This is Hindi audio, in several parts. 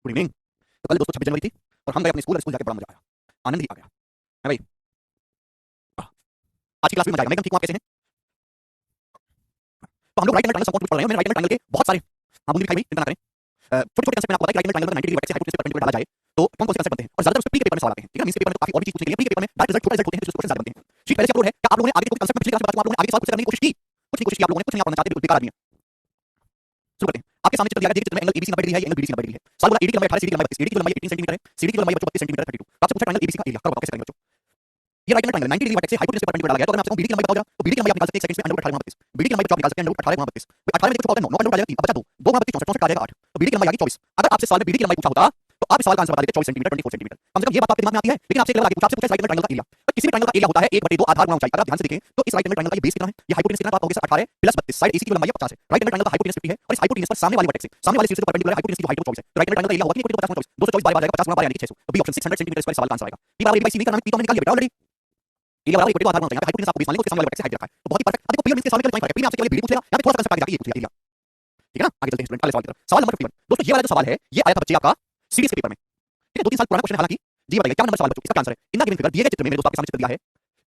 Good evening. तो कल दोस्तों 26 जनवरी थी और हम गए अपने स्कूल और स्कूल जाके बड़ा मजा आया, आनंद ही आ गया है भाई। आह, आज की क्लास में मजा आएगा। मैं एकदम ठीक हूँ, आप कैसे हैं? तो हम लोग राइट एंगल ट्रायंगल सम पढ़ रहे हैं। मैंने राइट एंगल ट्रायंगल के बहुत सारे बूंदी दिखाई भाई, चिंता ना करें। छोटे छोटे कंसेप्ट मैंने आपको बताया कि राइट एंगल ट्रायंगल का 90 डिग्री वर्टेक्स से हाइपोटेनस से परपेंडिकुलर डाला जाए तो कौन कौन से कंसेप्ट बनते हैं, और ज्यादातर उस पे प्री के पेपर में सवाल आते हैं। ठीक है, मींस के पेपर में तो काफी और भी चीज पूछने के लिए प्री के पेपर में डायरेक्ट रिजल्ट, छोटा रिजल्ट होते हैं, जिसमें क्वेश्चन ज्यादा बनते हैं। शीट पहले से अपलोड है। क्या आप लोगों ने आगे कोई कंसेप्ट में पिछली क्लास में बता चुका, आप लोगों ने आगे सवाल पूछने करने की कोशिश की? कुछ नहीं कोशिश की आप लोगों ने, कुछ नहीं आप पढ़ना चाहते, बिल्कुल बेकार आदमी है। शुरू करते हैं। आपके सामने चित्र दिया गया है, देखिए चित्र में एंगल एबीसी 90 डिग्री है, ये एंगल बीडीसी 90 डिग्री है। सवाल बोला एडी की लंबाई 18, सीडी की लंबाई 32, एडी की लंबाई 18 सेंटीमीटर है, सीडी की लंबाई बच्चों 32 सेंटीमीटर 32। तो आपसे पूछा ट्रायंगल एबीसी का एरिया, करो बताओ कैसे करेंगे बच्चों। ये right angle triangle 90 degree vertex से हाइपोटेनस से परपेंडिकुलर डाला गया है। तो अगर मैं आपसे कहूं बीडी की लंबाई बताओ जरा, तो बीडी की लंबाई आप निकाल सकते हैं 1 सेकंड में अंडर रूट 18 32। बीडी की लंबाई बच्चों आप निकाल सकते हैं अंडर रूट 18 32। 18 में देखो बहुत है 9, 9 अंडर रूट आ जाएगा 3, अब बचा 2, 2 32 64 64 आ जाएगा 8। तो बीडी की लंबाई आ गई 24। अगर आपसे सवाल में बीडी की लंबाई पूछा होता तो आप इस सवाल का आंसर बता देते 24 सेंटीमीटर 24 सेंटीमीटर। कम से कम ये बात आपके दिमाग में आती है। लेकिन आपसे एक लेवल आगे पूछा, आपसे पूछा राइट एंगल ट्रायंगल का एरिया। तो किसी भी ट्रायंगल का एरिया होता है 1/2 आधार गुणा ऊंचाई। अगर आप ध्यान से देखें तो इस राइट एंगल ट्रायंगल का ये बेस कितना है, ये हाइपोटेनस कितना है, तो आप कहोगे सर 18 प्लस 32, साइड एसी की लंबाई 50 है। राइट एंगल ट्रायंगल का हाइपोटेनस 50 है और इस हाइपोटेनस पर सामने वाले वर्टेक्स से, सामने वाले शीर्ष से परपेंडिकुलर हाइपोटेनस की हाइट 24 है। तो राइट एंगल ट्रायंगल का एरिया होगा कि 50 50 224 बार आ जाएगा, 50 गुणा 12 यानी कि 600। तो बी ऑप्शन 600 सेंटीमीटर स्क्वायर सवाल का आंसर आएगा। पी बराबर ए बाई सी का नाम पी तो हमने निकाल लिया बेटा ऑलरेडी। एरिया बराबर 1/2 आधार गुणा ऊंचाई। यहाँ पे हाइपोटेनस आपको बेस मान लेंगे, उसके सामने वाले वर्टेक्स से हाइट रखा है, तो बहुत ही परफेक्ट। अब देखो पी और मींस के सवाल में क्या फर्क है, पी में आपसे केवल बीडी पूछ लेगा, यहाँ पे थोड़ा सा कंसेप्ट आगे जाके ये पूछ लिया एरिया। ठीक है ना, आगे चलते हैं स्टूडेंट अगले सवाल की तरफ। सवाल नंबर 51 दोस्तों, ये वाला जो सवाल है ये आया था बच्चे आपका सीडीएस के पेपर में। ठीक है, 2-3 साल पुराना क्वेश्चन है हालांकि। जी बताइए क्या नंबर सवाल बच्चों, इसका क्या आंसर है? इन द गिवन फिगर दिए गए चित्र में मेरे दोस्तों आपके सामने चित्र दिया है,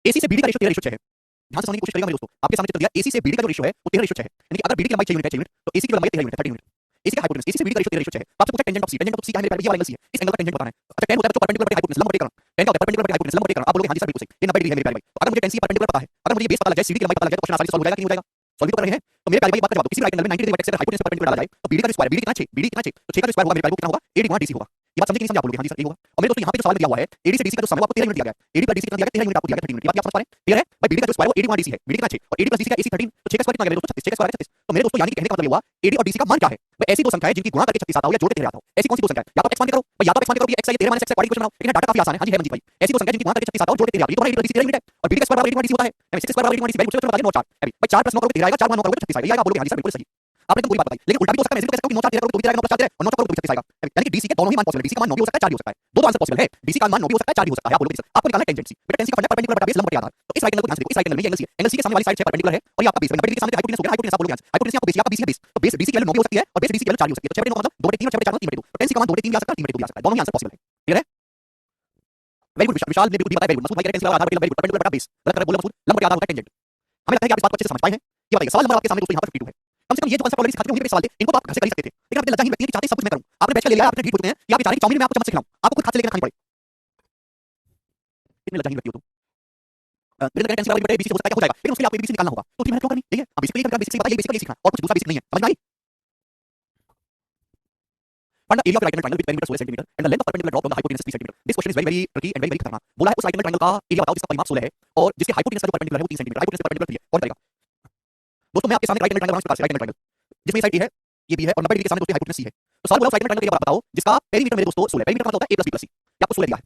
एसी से बीडी का रेशियो 13:6 है। ध्यान से समझने की कोशिश करिएगा मेरे दोस्तों, आपके सामने चित्र दिया एसी से बीडी का जो रेशियो है वो 13:6 है। यानी कि अगर बीडी की लंबाई 6 यूनिट है, 6 यूनिट, तो एसी की लंबाई 13 यूनिट है, 30 यूनिट। एसी का हाइपोटेनस एसी से बीडी का रेशियो 13:6 है। तो आपसे पूछा tangent of C, tangent of C क्या है मेरे प्यारे, ये वाला एंगल सी है, इस एंगल का टेंजेंट बताना है। अच्छा टेन होता है बच्चों परपेंडिकुलर बटे हाइपोटेनस, लंब बटे कर्ण। टेन का होता है परपेंडिकुलर बटे हाइपोटेनस, लंब बटे कर्ण। आप बोलोगे हां जी सर बिल्कुल सही, ये 90 डिग्री है मेरे प्यारे भाई। तो अगर मुझे टेन सी परपेंडिकुलर पता है, अगर मुझे ये बेस पता लग जाए, सीडी की लंबाई पता लग जाए, तो क्वेश्चन आसानी से सॉल्व हो जाएगा कि नहीं हो जाएगा? सॉल्व भी तो कर रहे हैं। तो मेरे प्यारे भाई बात का जवाब दो, किसी राइट एंगल में 90 डिग्री वर्टेक्स से हाइपोटेनस पर परपेंडिकुलर डाला जाए तो बीडी का जो स्क्वायर, बीडी कितना 6, बीडी कितना 6, तो 6 का जो स्क्वायर होगा मेरे प्यारे को कितना होगा, एडी गुणा डीसी होगा। ये बात समझे कि नहीं समझे आप लोग? हां जी सर यही होगा। और मेरे दोस्तों यहाँ पे जो सवाल दिया हुआ है एडी से डीसी का जो समय आपको 13 यूनिट दिया गया है, एडी प्लस डीसी कितना दिया गया, 13 यूनिट आपको दिया गया, 30 यूनिट। ये बात आप समझ पा रहे हैं? क्लियर है भाई? बीडी का जो स्क्वायर वो एडी गुणा डीसी है, बीडी कितना 6 और एडी प्लस डीसी का एसी 13, तो 6 का स्क्वायर कितना आ गया मेरे दोस्तों? 36, 6 का स्क्वायर है 36। तो मेरे दोस्तों यानी कि कहने का मतलब ये हुआ एडी और डीसी का मान क्या है? भाई ऐसी दो संख्याएं जिनकी गुणा करके 36 आता हो या जोड़ के 13 आता हो, ऐसी कौन सी दो संख्या है? या तो एक्स मान के करो भाई, या तो एक्स मान के करो, ये एक्स है, ये 13 - x है, क्वाड्रेटिक इक्वेशन बनाओ। लेकिन डाटा काफी आसान है। हां जी है मंजीत भाई, ऐसी दो संख्या जिनकी गुणा करके 36 आता हो, जोड़ के 13 आता हो, ये तो हमारा एडी और डीसी 13 यूनिट है। और बीडी का स्क्वायर बराबर एडी गुणा डीसी होता है। यानी 6 स्क्वायर बराबर एडी गुणा डीसी, वैल्यू बता दें 9 4 है भाई। 4 + 9 करोगे 13 आएगा, 4 - 9 करोगे तो 36 आएगा। ये आएगा, आप बोलोगे हां जी सर बिल्कुल सही। आपने तो पूरी बात बताई, लेकिन उल्टा भी हो सकता है। मैं इसको कह सकता हूं कि 9 4 13 करोगे तो भी 13 आएगा, 9 4 13 और 9 4 करोगे तो भी 36 आएगा। यानी कि डीसी के दोनों ही मान पॉसिबल है। डीसी का मान 9 भी हो सकता है, 4 भी हो सकता है। दो आंसर पॉसिबल है। डीसी का मान 9 भी हो सकता है, 4 भी हो सकता है। आप बोलोगे सर आपको निकालना है टेंजेंट सी। बेटा टेंजेंट सी का फंडा परपेंडिकुलर बटा बेस, लंब बटे आधार। तो इस राइट एंगल को ध्यान से देखो, इस राइट एंगल में ये एंगल सी है, एंगल सी के सामने वाली साइड 6 परपेंडिकुलर है और ये आपका बेस है। 90 डिग्री के सामने हाइपोटेनस हो गया, हाइपोटेनस आप बोलोगे आंसर। हाइपोटेनस आपको बेस, आपका बीसी है बेस। तो बेस डीसी की वैल्यू 9 भी हो सकती है और बेस डीसी की वैल्यू 4 भी हो सकती है। तो 6/9 का मतलब 2/3 और 6/4 3/2। तो टेंजेंट सी का मान 2/3 भी आ सकता है, 3/2 भी आ सकता है। दोनों ही आंसर पॉसिबल है। क्लियर है? वेरी गुड विशाल, ने बिल्कुल बताया। वेरी गुड मसूद भाई कह रहे हैं टेंजेंट का आधार बटे लंब, वेरी गुड, परपेंडिकुलर बटा बेस। गलत कर बोला मसूद, लंब बटे आधार होता है टेंजेंट। हमें लगता है कि आप इस बात को अच्छे से समझ पाए हैं। ये बताइए सवाल नंबर आपके सामने दोस्तों यहाँ पर 52 है। कम से कम ये जो कंसेप्ट ऑलरेडी सिखा चुके होंगे सवाल थे, इनको तो आप घर से कर ही सकते थे। लेकिन आप इतने लज्जाहीन व्यक्ति हैं कि चाहते हैं सब कुछ मैं करूं। आपने बैच का ले लिया, आपने ट्रीट बोलते हैं या आप चाह रहे हैं चाउमीन में आपको चम्मच से खिलाऊं, आपको खुद हाथ से लेकर खानी पड़े। कितने लज्जाहीन व्यक्ति हो तुम। मेरे लगता है टेंशन बराबर एबीसी हो सकता है, क्या हो जाएगा, लेकिन उसके लिए आपको एबीसी निकालना होगा। तो फिर मेहनत क्यों करनी? ठीक है, अब बेसिकली करना, बेसिक से पता है, ये बेसिकली सीखना और कुछ दूसरा बेसिक नहीं है। समझ में आई? Find the area of the right angle triangle with perimeter 16 cm and the length of perpendicular drop from the hypotenuse is 3 cm. This question is very tricky and very खतरनाक। बोला है उस right angle triangle का एरिया बताओ जिसका परिमाप 16 है और जिसके हाइपोटेनस का जो परपेंडिकुलर है वो 3 cm, हाइपोटेनस के परपेंडिकुलर 3 है। कौन करेगा? दोस्तों मैं आपके सामने right angle triangle बनाऊं इस प्रकार से, right angle triangle जिसमें ये साइड ए है, ये बी है और 90 डिग्री के सामने दोस्तों हाइपोटेनस सी है। तो सवाल बोला उस right angle triangle का एरिया बताओ जिसका पेरीमीटर मेरे दोस्तों 16 है। पेरीमीटर का मतलब होता है a + b + c। ये आपको 16 दिया है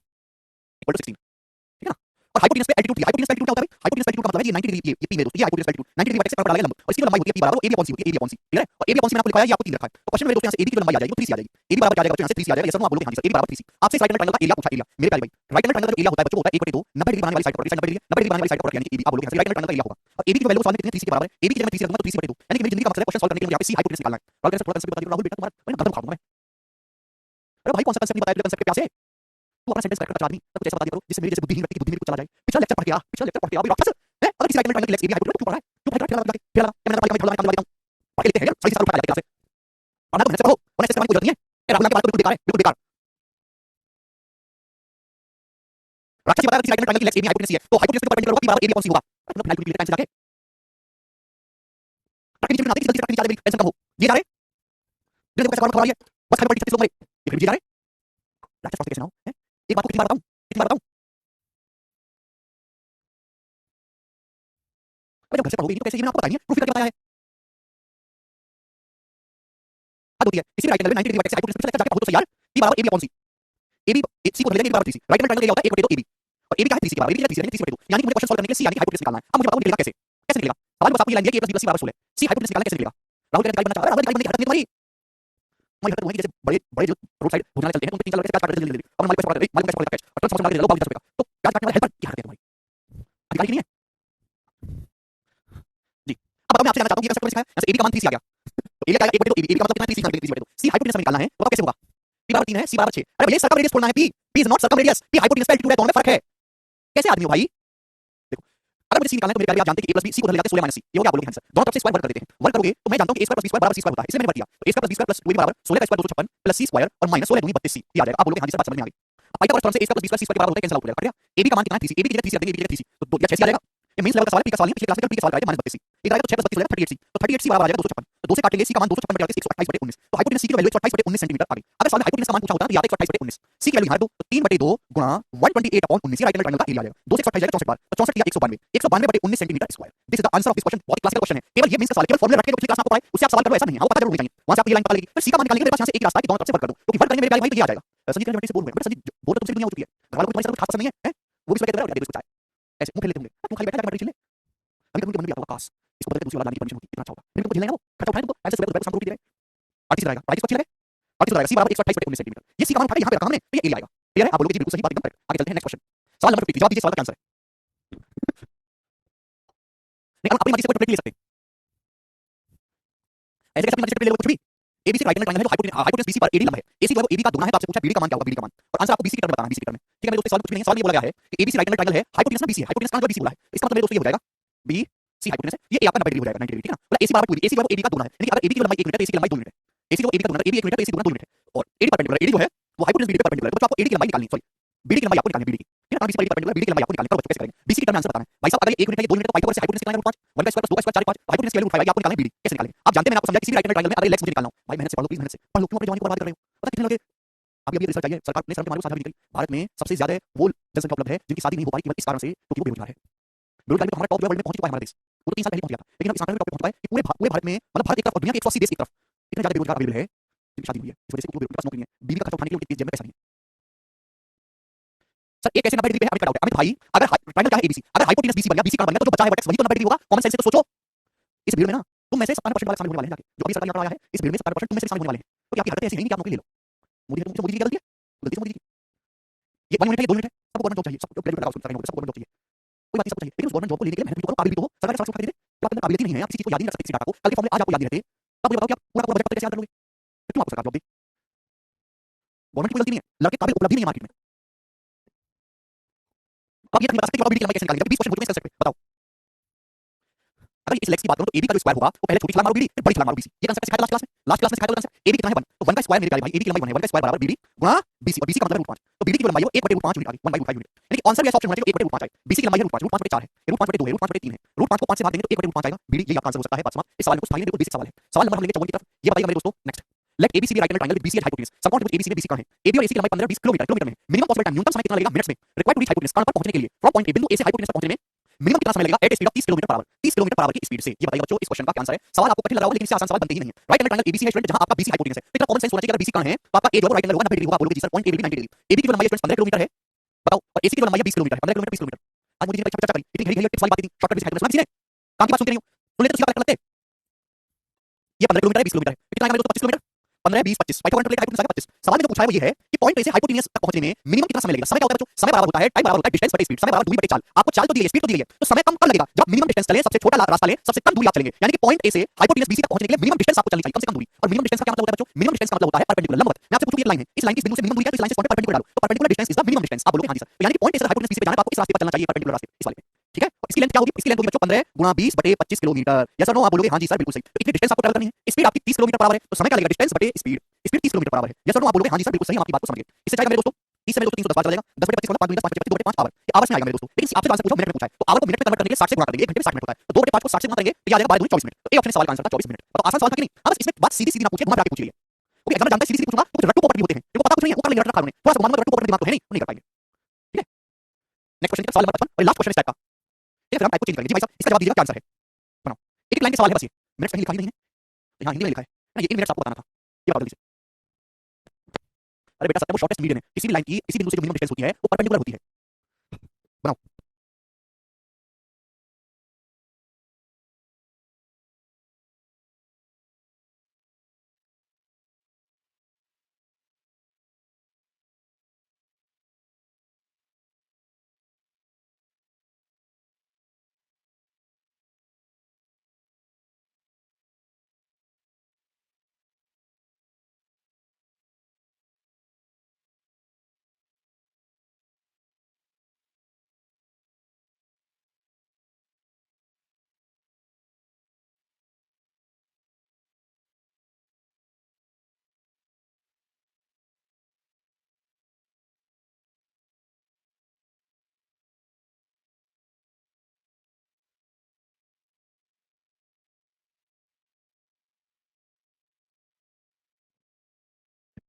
इक्वल टू 16। ठीक है ना? और हाइपोटेनस पे एल्टीट्यूड दिया। हाइपोटेनस पे एल्टीट्यूड क्या होता है भाई? हाइपोटेनस पे एल्टीट्यूड का मतलब है ये 90 डिग्री, ये p मेरे दोस्तों, ये हाइपोटेनस पे एल्टीट्यूड 90 डिग्री वर्टेक्स से परपेंडिकुलर लंब और इसकी लंबाई होती है p बराबर ab/c होती है, ab/c। क्लियर है? और ab/c मैंने आपको लिखा है, ये आपको 3 रखा है। तो क्वेश्चन मेरे दोस्तों यहाँ से ab की लंबाई आ जाएगी, वो 3c आ जाएगी। ab बराबर क्या आ जाएगा बच्चों? यहाँ से 3c आ जाएगा। ये सब आप बोलोगे हां जी सर ab बराबर 3c। आपसे राइट एंगल ट्रायंगल का एरिया पूछा, एरिया मेरे प्यारे भाई। राइट एंगल ट्रायंगल का एरिया होता है बच्चों, होता है 1/2 90 डिग्री बनाने वाली साइड पर, इस 90 डिग्री 90 डिग्री बनाने वाली साइड पर यानी कि ab। आप बोलोगे हां राइट एंगल ट्रायंगल का एरिया होगा। और ab की वैल्यू सॉल्व में कितनी 3c के बराबर है? ab की जगह मैं 3c रखूंगा तो 3c/2। यानी कि मेरी जिंदगी का मकसद है क्वेश्चन सॉल्व करने के लिए यहाँ पे c हाइपोटेनस निकालना है। राहुल कैसे थोड़ा कंसेप्ट बता दियो राहुल, बेटा तुम्हारा मैं गंदा बुखार हूं मैं। अरे भाई कौन सा कंसेप्ट नहीं बताया तुमने, कंसेप्ट के प्यासे तू अपना सेंटेंस करेक्ट कर आदमी, तो कुछ ऐसा बता दिया करो जिससे मेरी जैसे बुद्धिहीन व्यक्ति की बुद्धि में कुछ चला जाए। पिछला लेक्चर पढ़ के आ, पिछला लेक्चर पढ़ के आ भाई राक्षस है। अगर किसी राइट एंगल ट्रायंगल की लेक्स एरिया हाइपोटेनस क्यों पढ़ रहा है? क्यों पढ़ रहा है? फिर लगा फिर लगा मैंने कहा मैं निकाल देता हूं, पढ़ के लिखते हैं यार, सही से उठा जाते हैं पढ़ना तो मेहनत से पढ़ो, वरना इससे करने की कोई जरूरत नहीं है। ए राहुल की बात तो बिल्कुल बेकार है, बिल्कुल बेकार। राक्षस बताया किसी राइट एंगल ट्रायंगल की लेक्स एरिया हाइपोटेनस है तो हाइपोटेनस के परपेंडिकुलर होगा p बराबर ab/c होगा। मतलब फाइनल क्लियर टाइम से जाके टक नीचे बनाते किसी जल्दी टक नीचे आ जाए, टेंशन कम हो। ये जा रहे दिल को कैसे करना है बस खाली 36 लोग मरे, ये फिर ये जा रहे राक्षस फंस के कैसे ना हो हैं? एक बात को कितनी बार बताऊं, कितनी बार बताऊं? मैं जब घर से पढ़ोगे तो कैसे, ये मैंने आपको बताया नहीं है, प्रूफ करके बताया है। हद होती है इसी राइट एंगल में 90 डिग्री वर्टेक्स से हाइपोटेनस पे जाके पहुंचो सही यार। p बराबर ab/c, ab c को मिलेगा ab बराबर 3c। Right angle triangle area होता है 1/2 ab और ab क्या है 3c के बराबर, ab की जगह 3c/2। यानी कि मुझे क्वेश्चन सॉल्व करने के लिए c यानी कि हाइपोटेनस निकालना है। अब मुझे बताओ निकलेगा कैसे, कैसे निकलेगा? सवाल बस आपको ये लाइन दिया कि a + b + c बराबर 16 c हाइपोटेनस निकालना कैसे निकलेगा? राहुल कहते हैं बनना चाह रहा है, राहुल बनने की हरकत नहीं तुम्हारी। तुम्हारी हरकत वो है कि जैसे बड़े बड़े जो रोड साइड भोजनालय चलते हैं तो उनके 3 4 लड़के प्याज काट रहे हैं जल्दी और मालिक पैसे पकड़ रहे हैं, मालिक पैसे पकड़ रहे हैं और तुरंत समोसा मांग रहे हैं, लो बाबू 10 रुपए का। तो प्याज काटने वाला हेल्पर की हरकत है तुम्हारी, अधिकारी की नहीं है जी। अब बताओ मैं आपसे जानना चाहता हूं ये कंसेप्ट में सिखाया, जैसे ab का मान 3c आ गया तो एरिया क्या आएगा 1/2 ab, ab का मतलब कितना है 3c, 3/2 c हाइपोटेनस में निकालना है तो बताओ कैसे होगा? p बराबर 3 है, सी बराबर 6। अरे भैया सर्कम रेडियस खोलना है, P is not circum radius, P hypotenuse पे एल्टीट्यूड है, दोनों में फर्क है। कैसे आदमी हो भाई? देखो, अगर मुझे सी निकालना है तो मेरे प्यारे आप जानते हैं कि a + b, सी को उधर ले जाते हैं 16 - सी, ये हो गया आप लोगों के आंसर। दोनों तरफ से स्क्वायर वर्ग कर देते हैं, वर्ग करोगे तो मैं जानता हूं कि a² + b² बराबर c² होता है, इसलिए मैंने वर्ग किया। तो a² + b² + 2ab बराबर 16 का स्क्वायर 256 प्लस c² और माइनस 16 दूनी 32c, ये आ जाएगा। आप बोलोगे हां जी सर बात समझ में आ गई। अब पाइथागोरस थ्योरम से a² + b² c² के बराबर होता है, कैंसिल आउट हो जाएगा, कट गया। ab का मान कितना है 3c, ab की जगह 3c रख देंगे, ab की जगह 3c, तो 2 या 6c आ जाएगा। ये मेंस लेवल का सवाल है, p का सवाल नहीं, पिछले क्लास में कल p का सवाल कराया -32c, इधर आएगा तो 6 + 32 हो जाएगा 38c, तो 38c बराबर आ जाएगा 256, तो 2 से काट लेंगे, c का मान 256 बटे 128/19, तो हाइपोटेनस c की वैल्यू 128/19 सेंटीमीटर आ गई। अगर सवाल में हाइपोटेनस का मान पूछा होता ना तो याद है 128/19, c की वैल्यू यहाँ रख दो, तो 3/2 गुणा 128/19, ये राइट एंगल ट्रायंगल का एरिया आ जाएगा। 2 से 128 जाएगा 64 बार, तो 64 या 192, 192/19 centimetre square. This is the answer of this question, बहुत क्लासिकल क्वेश्चन है। केवल ये मींस का सवाल, केवल फार्मूला रट के पिछली क्लास में आपको पढ़ाए उससे आप सवाल कर लो ऐसा नहीं है, आपको पता जरूर होनी चाहिए, वहां से आपको ये लाइन पता लगेगी, फिर c का मान निकालने के लिए मेरे पास यहाँ से एक ही रास्ता है कि दोनों तरफ से वर्ग कर दो, क्योंकि वर्ग करेंगे मेरे प्यारे भाई तो ये आ जाएगा। संजीव के से बोल रहे हैं, बट संजीव बोल तो तुमसे दुनिया हो चुकी है, घर वालों को तुम्हारी खास पसंद नहीं है, वो भी इसमें कहते हैं कुछ ऐसे मुंह फेर लेते होंगे, तुम खाली बैठा जाके मटेरियल ले, अभी तक उनके मन में भी आता होगा काश इसको बदल के दूसरी वाला लाने की परमिशन होती, कितना अच्छा होता, लेकिन तुमको झेलना है, वो खर्चा उठाए तुमको ऐसे सुबह को शाम को रोटी दे रहे हैं, आर्टिस्ट रहेगा, प्राइस को अच्छी लगे, आर्टिस्ट रहेगा, c बराबर 128/19 सेंटीमीटर, ये c का मान उठा के यहाँ पे रखा हमने, तो ये एरिया आएगा। क्लियर है? आप बोलोगे जी बिल्कुल सही बात, एकदम करेक्ट। आगे चलते हैं नेक्स्ट क्वेश्चन, सवाल नंबर 50, जवाब दीजिए, सवाल का आंसर है नहीं, हम अपनी मर्जी से कोई ले सकते हैं, ऐसे कैसे अपनी मर्जी से ले लो कुछ भी। एबीसी राइट एंगल ट्रायंगल है, जो हाइपोटेनस बीसी पर एडी लंब है, एसी जो है वो एबी का दुगना है, तो आपसे पूछा बीडी का मान क्या होगा, बीडी का मान, और आंसर आपको बीसी की टर्म में बताना है, बीसी की टर्म में। ठीक है मेरे दोस्तों, सवाल कुछ भी नहीं है, सवाल ये बोला गया है कि एबीसी राइट एंगल ट्रायंगल है, हाइपोटेनस ना बीसी है, हाइपोटेनस का जो बीसी बोला है, इसका मतलब मेरे दोस्तों ये हो जाएगा बी सी हाइपोटेनस है, ये ए आपका 90 डिग्री हो जाएगा, 90 डिग्री, ठीक है ना। मतलब एसी बराबर 2, एसी वो एबी का दुगना है, यानी कि अगर एबी की लंबाई 1 मीटर है, एसी की लंबाई 2 मीटर है, एसी जो एबी का दुगना है, एबी 1 मीटर, एसी दुगना 2 मीटर है, और एडी परपेंडिकुलर, एडी जो है वो हाइपोटेनस बीडी पे परपेंडिकुलर है, तो आपको एडी की लंबाई निकालनी, सॉरी बीडी की लंबाई आपको निकालनी है, बीडी की, ठीक है ना, बीसी पर एडी परपेंडिकुलर, बीडी की लंबाई आपको निकालनी है, करो बच्चों कैसे करेंगे, बीसी की टर्म में आंसर बताना है भाई साहब। अगर ये 1 मीटर है, ये 2 मीटर, तो पाइथागोरस से हाइपोटेनस कितना है √5, 1 का स्क्वायर + 2 का स्क्वायर 4 5, हाइपोटेनस की वैल्यू √5 आपको निकालना है बीडी, कैसे निकालेंगे आप जानते हैं, मैंने आपको समझाया किसी भी राइट एंगल ट्रायंगल में अगर लेग्स मुझे निकालना हो, भाई मेहनत से पढ़ लो, प्लीज मेहनत से पढ़ लो, क्यों अपनी जवानी को बर्बाद कर रहे हो, पता कितने लोग अभी अभी रिसर्च आई है, सरकार ने सर्वे मालूम साझा भी करी, भारत में सबसे ज्यादा वो जनसंख्या उपलब्ध है जिनकी शादी नहीं हो पाई केवल इस कारण से क्योंकि वो बेरोजगार है। बेरोजगारी में तो हमारा टॉप वर्ल्ड में पहुंच चुका है हमारा देश, वो तो 3 साल पहले पहुंच गया था, लेकिन अब इस आंकड़े में टॉप पे पहुंच चुका है कि पूरे भारत में, मतलब भारत एक तरफ और दुनिया के 180 देश एक तरफ इतने ज्यादा बेरोजगार अवेलेबल है जिनकी शादी हुई है, इस वजह से क्योंकि उनके पास नौकरी नहीं है, बीवी का खर्चा उठाने के लिए उनके जेब में पैसा नहीं है। सर एक कैसे 90 डिग्री पे है, अमित का डाउट है, अमित भाई अगर ट्रायंगल क्या है एबीसी, अगर हाइपोटेनस बीसी बन गया, बीसी का बन गया, तो जो बचा है वर्टेक्स वही तो 90 डिग्री होगा, कॉमन सेंस से तो सोचो। इस भीड़ में ना तुम में से 57% वाले शामिल होने वाले हैं, जाके जो अभी सरकार ने आया है, इस भीड़ में 57% तुम में से शामिल होने वाले हैं, तो आपकी हरकतें ऐसी नहीं कि आप नौकरी ले लो। मोदी है, तुमसे मोदी जी की गलती है, गलती से मोदी जी की, ये 1 मिनट है, ये 2 मिनट है, सबको गवर्नमेंट जॉब चाहिए, सबको प्लेट लगाओ, सबको गवर्नमेंट जॉब चाहिए, कोई बात नहीं, सबको चाहिए, लेकिन उस गवर्नमेंट जॉब को लेने के लिए मेहनत भी तो करो, काबिल भी तो हो, सरकार ने सवाल उठा के दे दे, तो आपके अंदर काबिलियत ही नहीं है, आप किसी चीज को याद ही नहीं रख सकते, किसी डाटा को, कल के फॉर्मूले आज आपको याद नहीं रहते, तब मुझे बताओ कि आप पूरा पूरा बजट पत्र कैसे याद कर लोगे, क्यों आपको सरकार जॉब दे, गवर्नमेंट की कोई गलती नहीं है, लड़के काबिल उपलब्ध ही नहीं है मार्केट में। अब ये नहीं बता सकते कि बीडी की लंबाई कैसे निकालेंगे, 20 क्वेश्चन मुझे कर सकते, बताओ। अगर इस लेग्स की बात करूं तो एबी का जो स्क्वायर होगा वो पहले छोटी छलांग मारो बीडी, फिर बड़ी छलांग मारो बीसी, ये कांसेप्ट सिखाया था लास्ट क्लास में सिखाया था कांसेप्ट। एबी कितना है 1, तो 1 का स्क्वायर मेरे प्यारे भाई, एबी की लंबाई 1 है, 1 का स्क्वायर बराबर बीडी गुणा बीसी, और बीसी का मतलब है √5, तो बीडी की लंबाई है 1/5 यूनिट आ गई, 1/5 यूनिट, यानी कि आंसर भी ऐसा ऑप्शन होना चाहिए 1/5 आए, बीसी की लंबाई है √5, √5/4 है, √5/2 है, √5/3 है, √5 को 5 से भाग देंगे तो 1/5 आएगा, बीडी यही आपका आंसर हो सकता है, बात समाप्त। इस सवाल में कुछ था ही नहीं, बिल्कुल बेसिक सवाल है। सवाल नंबर हम लेंगे 54 की तरफ, ये बताइएगा मेरे दोस्तों next, let ABC B right angle triangle with BC at hypotenuse, some point ABC में बीसी कहां है, एबी और एसी की लंबाई 15 20 किलोमीटर में, मिनिमम पॉसिबल टाइम, न्यूनतम समय कितना लगेगा मिनट्स में, रिक्वायर्ड टू रीच हाइपोटेनस, कहां पर पहुंचने के लिए, फ्रॉम पॉइंट ए बिंदु ए से हाइपोटेनस तक पहुंचने में मिनिमम कितना समय लगेगा at speed of 30 kilometre per hour, 30 kilometre per hour की स्पीड से, ये बताइए बच्चों इस क्वेश्चन का क्या आंसर है। सवाल आपको कठिन लगा होगा लेकिन इससे आसान सवाल बनते ही नहीं है। राइट एंगल ट्रायंगल एबीसी है स्टूडेंट, जहां आपका बीसी हाइपोटेनस है, तो इतना कॉमन सेंस होना चाहिए, अगर बीसी कहां है तो आपका ए जो है राइट एंगल होगा 90 डिग्री होगा, बोलोगे जी sir point A B 90 degree, AB की जो लंबाई है 15 किलोमीटर है, बताओ, और एसी की जो लंबाई है 20 किलोमीटर है, 15 किलोमीटर 20 किलोमीटर। आज मोदी जी ने परीक्षा चर्चा करी, इतनी घड़ी घड़ी टिप्स वाली बातें थी, शॉर्टकट भी सिखाया था, सुना किसी ने, काम की बात सुनते नहीं हो, सुन लेते तो सीधा करेक्ट लगते। ये 15 किलोमीटर है, 20 किलोमीटर है, कितना आएगा मेरे दोस्तों 25 किलोमीटर, 15 20 25, पाइथागोरस लेकर हाइपोटेनस आएगा 25। सवाल में जो पूछा है वो ये है कि पॉइंट ए से हाइपोटेनस तक पहुंचने में मिनिमम कितना समय लगेगा। समय क्या होता है बच्चों, समय बराबर होता है टाइम बराबर होता है डिस्टेंस बटे स्पीड, समय बराबर दूरी बटे चाल, आपको चाल तो दी है, स्पीड तो दी है, तो समय कम लगेगा जब मिनिमम डिस्टेंस चलें, सबसे छोटा रास्ता लें, सबसे कम दूरी आप चलेंगे, यानी कि पॉइंट ए से हाइपोटेनस बीसी तक पहुंचने के लिए मिनिमम डिस्टेंस आपको चलनी चाहिए, कम से कम दूरी। और मिनिमम डिस्टेंस का क्या मतलब होता है बच्चों, मिनिमम डिस्टेंस का मतलब होता है परपेंडिकुलर, लंबवत। मैं आपसे पूछूं कि एक लाइन है, इस लाइन की बिंदु से मिनिमम दूरी क्या है, तो इस लाइन से पॉइंट परपेंडिकुलर डालो, तो perpendicular distance is the minimum distance, आप बोलोगे हां जी सर, तो यानी कि पॉइंट ए से हाइपोटेनस बीसी पे जाना है तो आपको इस रास्ते पर चलना चाहिए, परपेंडिकुलर रास्ते, इस वाले पे, ठीक है। और इसकी लेंथ क्या होगी, इसकी लेंथ होगी बच्चों 15 गुणा 20 बटे 25 किलोमीटर, यस और नो, आप बोलोगे हां जी सर बिल्कुल सही। तो इतनी डिस्टेंस आपको ट्रैवल करनी है, स्पीड आपकी 30 किलोमीटर पर आवर है, तो समय क्या लगेगा, डिस्टेंस बटे speed, speed 30 kilometre per our है, यस और नो, आप बोलोगे हां जी सर बिल्कुल सही, आपकी बात को समझ गए। इससे जाएगा मेरे दोस्तों 30 से मेरे दोस्तों 310 बार चलेगा, 10 बटे 25 होगा 5 10 5 बटे 5 आवर, ये आवर्स में आएगा मेरे दोस्तों। लेकिन आपसे आंसर पूछो मिनट में पूछा है, तो आवर को मिनट में कन्वर्ट करने के लिए 60 से गुणा कर देंगे, 1 घंटे में 60 मिनट होता है, तो 2 बटे 5 को 60 से गुणा करेंगे तो ये आ जाएगा 12 दूनी 24 मिनट, तो ए ऑप्शन सवाल का आंसर था 24 मिनट। तो आसान सवाल था कि नहीं, अब बस इसमें बात सीधी सीधी ना पूछिए, घुमा फिरा के पूछिए, क्योंकि एग्जाम में जानते हैं सीधी सीधी पूछूंगा तो कुछ रट्टू पोपट भी होते हैं, इनको पता कुछ नहीं है, वो कर लेंगे रट्टा खा रहे हैं, थोड़ा सा घुमाने में रट्टू पोपट दिमाग तो है नहीं, वो नहीं कर पाएंगे, ठीक है। नेक्स्ट क्वेश्चन सवाल नंबर 55 और लास्ट क्वेश्चन इस टाइप का, ठीक है, फिर हम टाइप को चेंज करेंगे। जी भाई साहब इसका जवाब दीजिएगा, क्या आंसर है बनाओ। एक एक लाइन के सवाल है बस, ये मिनट्स कहीं लिखा ही नहीं है, यहाँ हिंदी में लिखा है ना, ये इन मिनट्स आपको बताना था, ये बता दीजिए। अरे बेटा सत्य, वो शॉर्टेस्ट मीडियम है, किसी भी लाइन की किसी बिंदु से जो मिनिमम डिस्टेंस होती है वो परपेंडिकुलर होती है, बनाओ।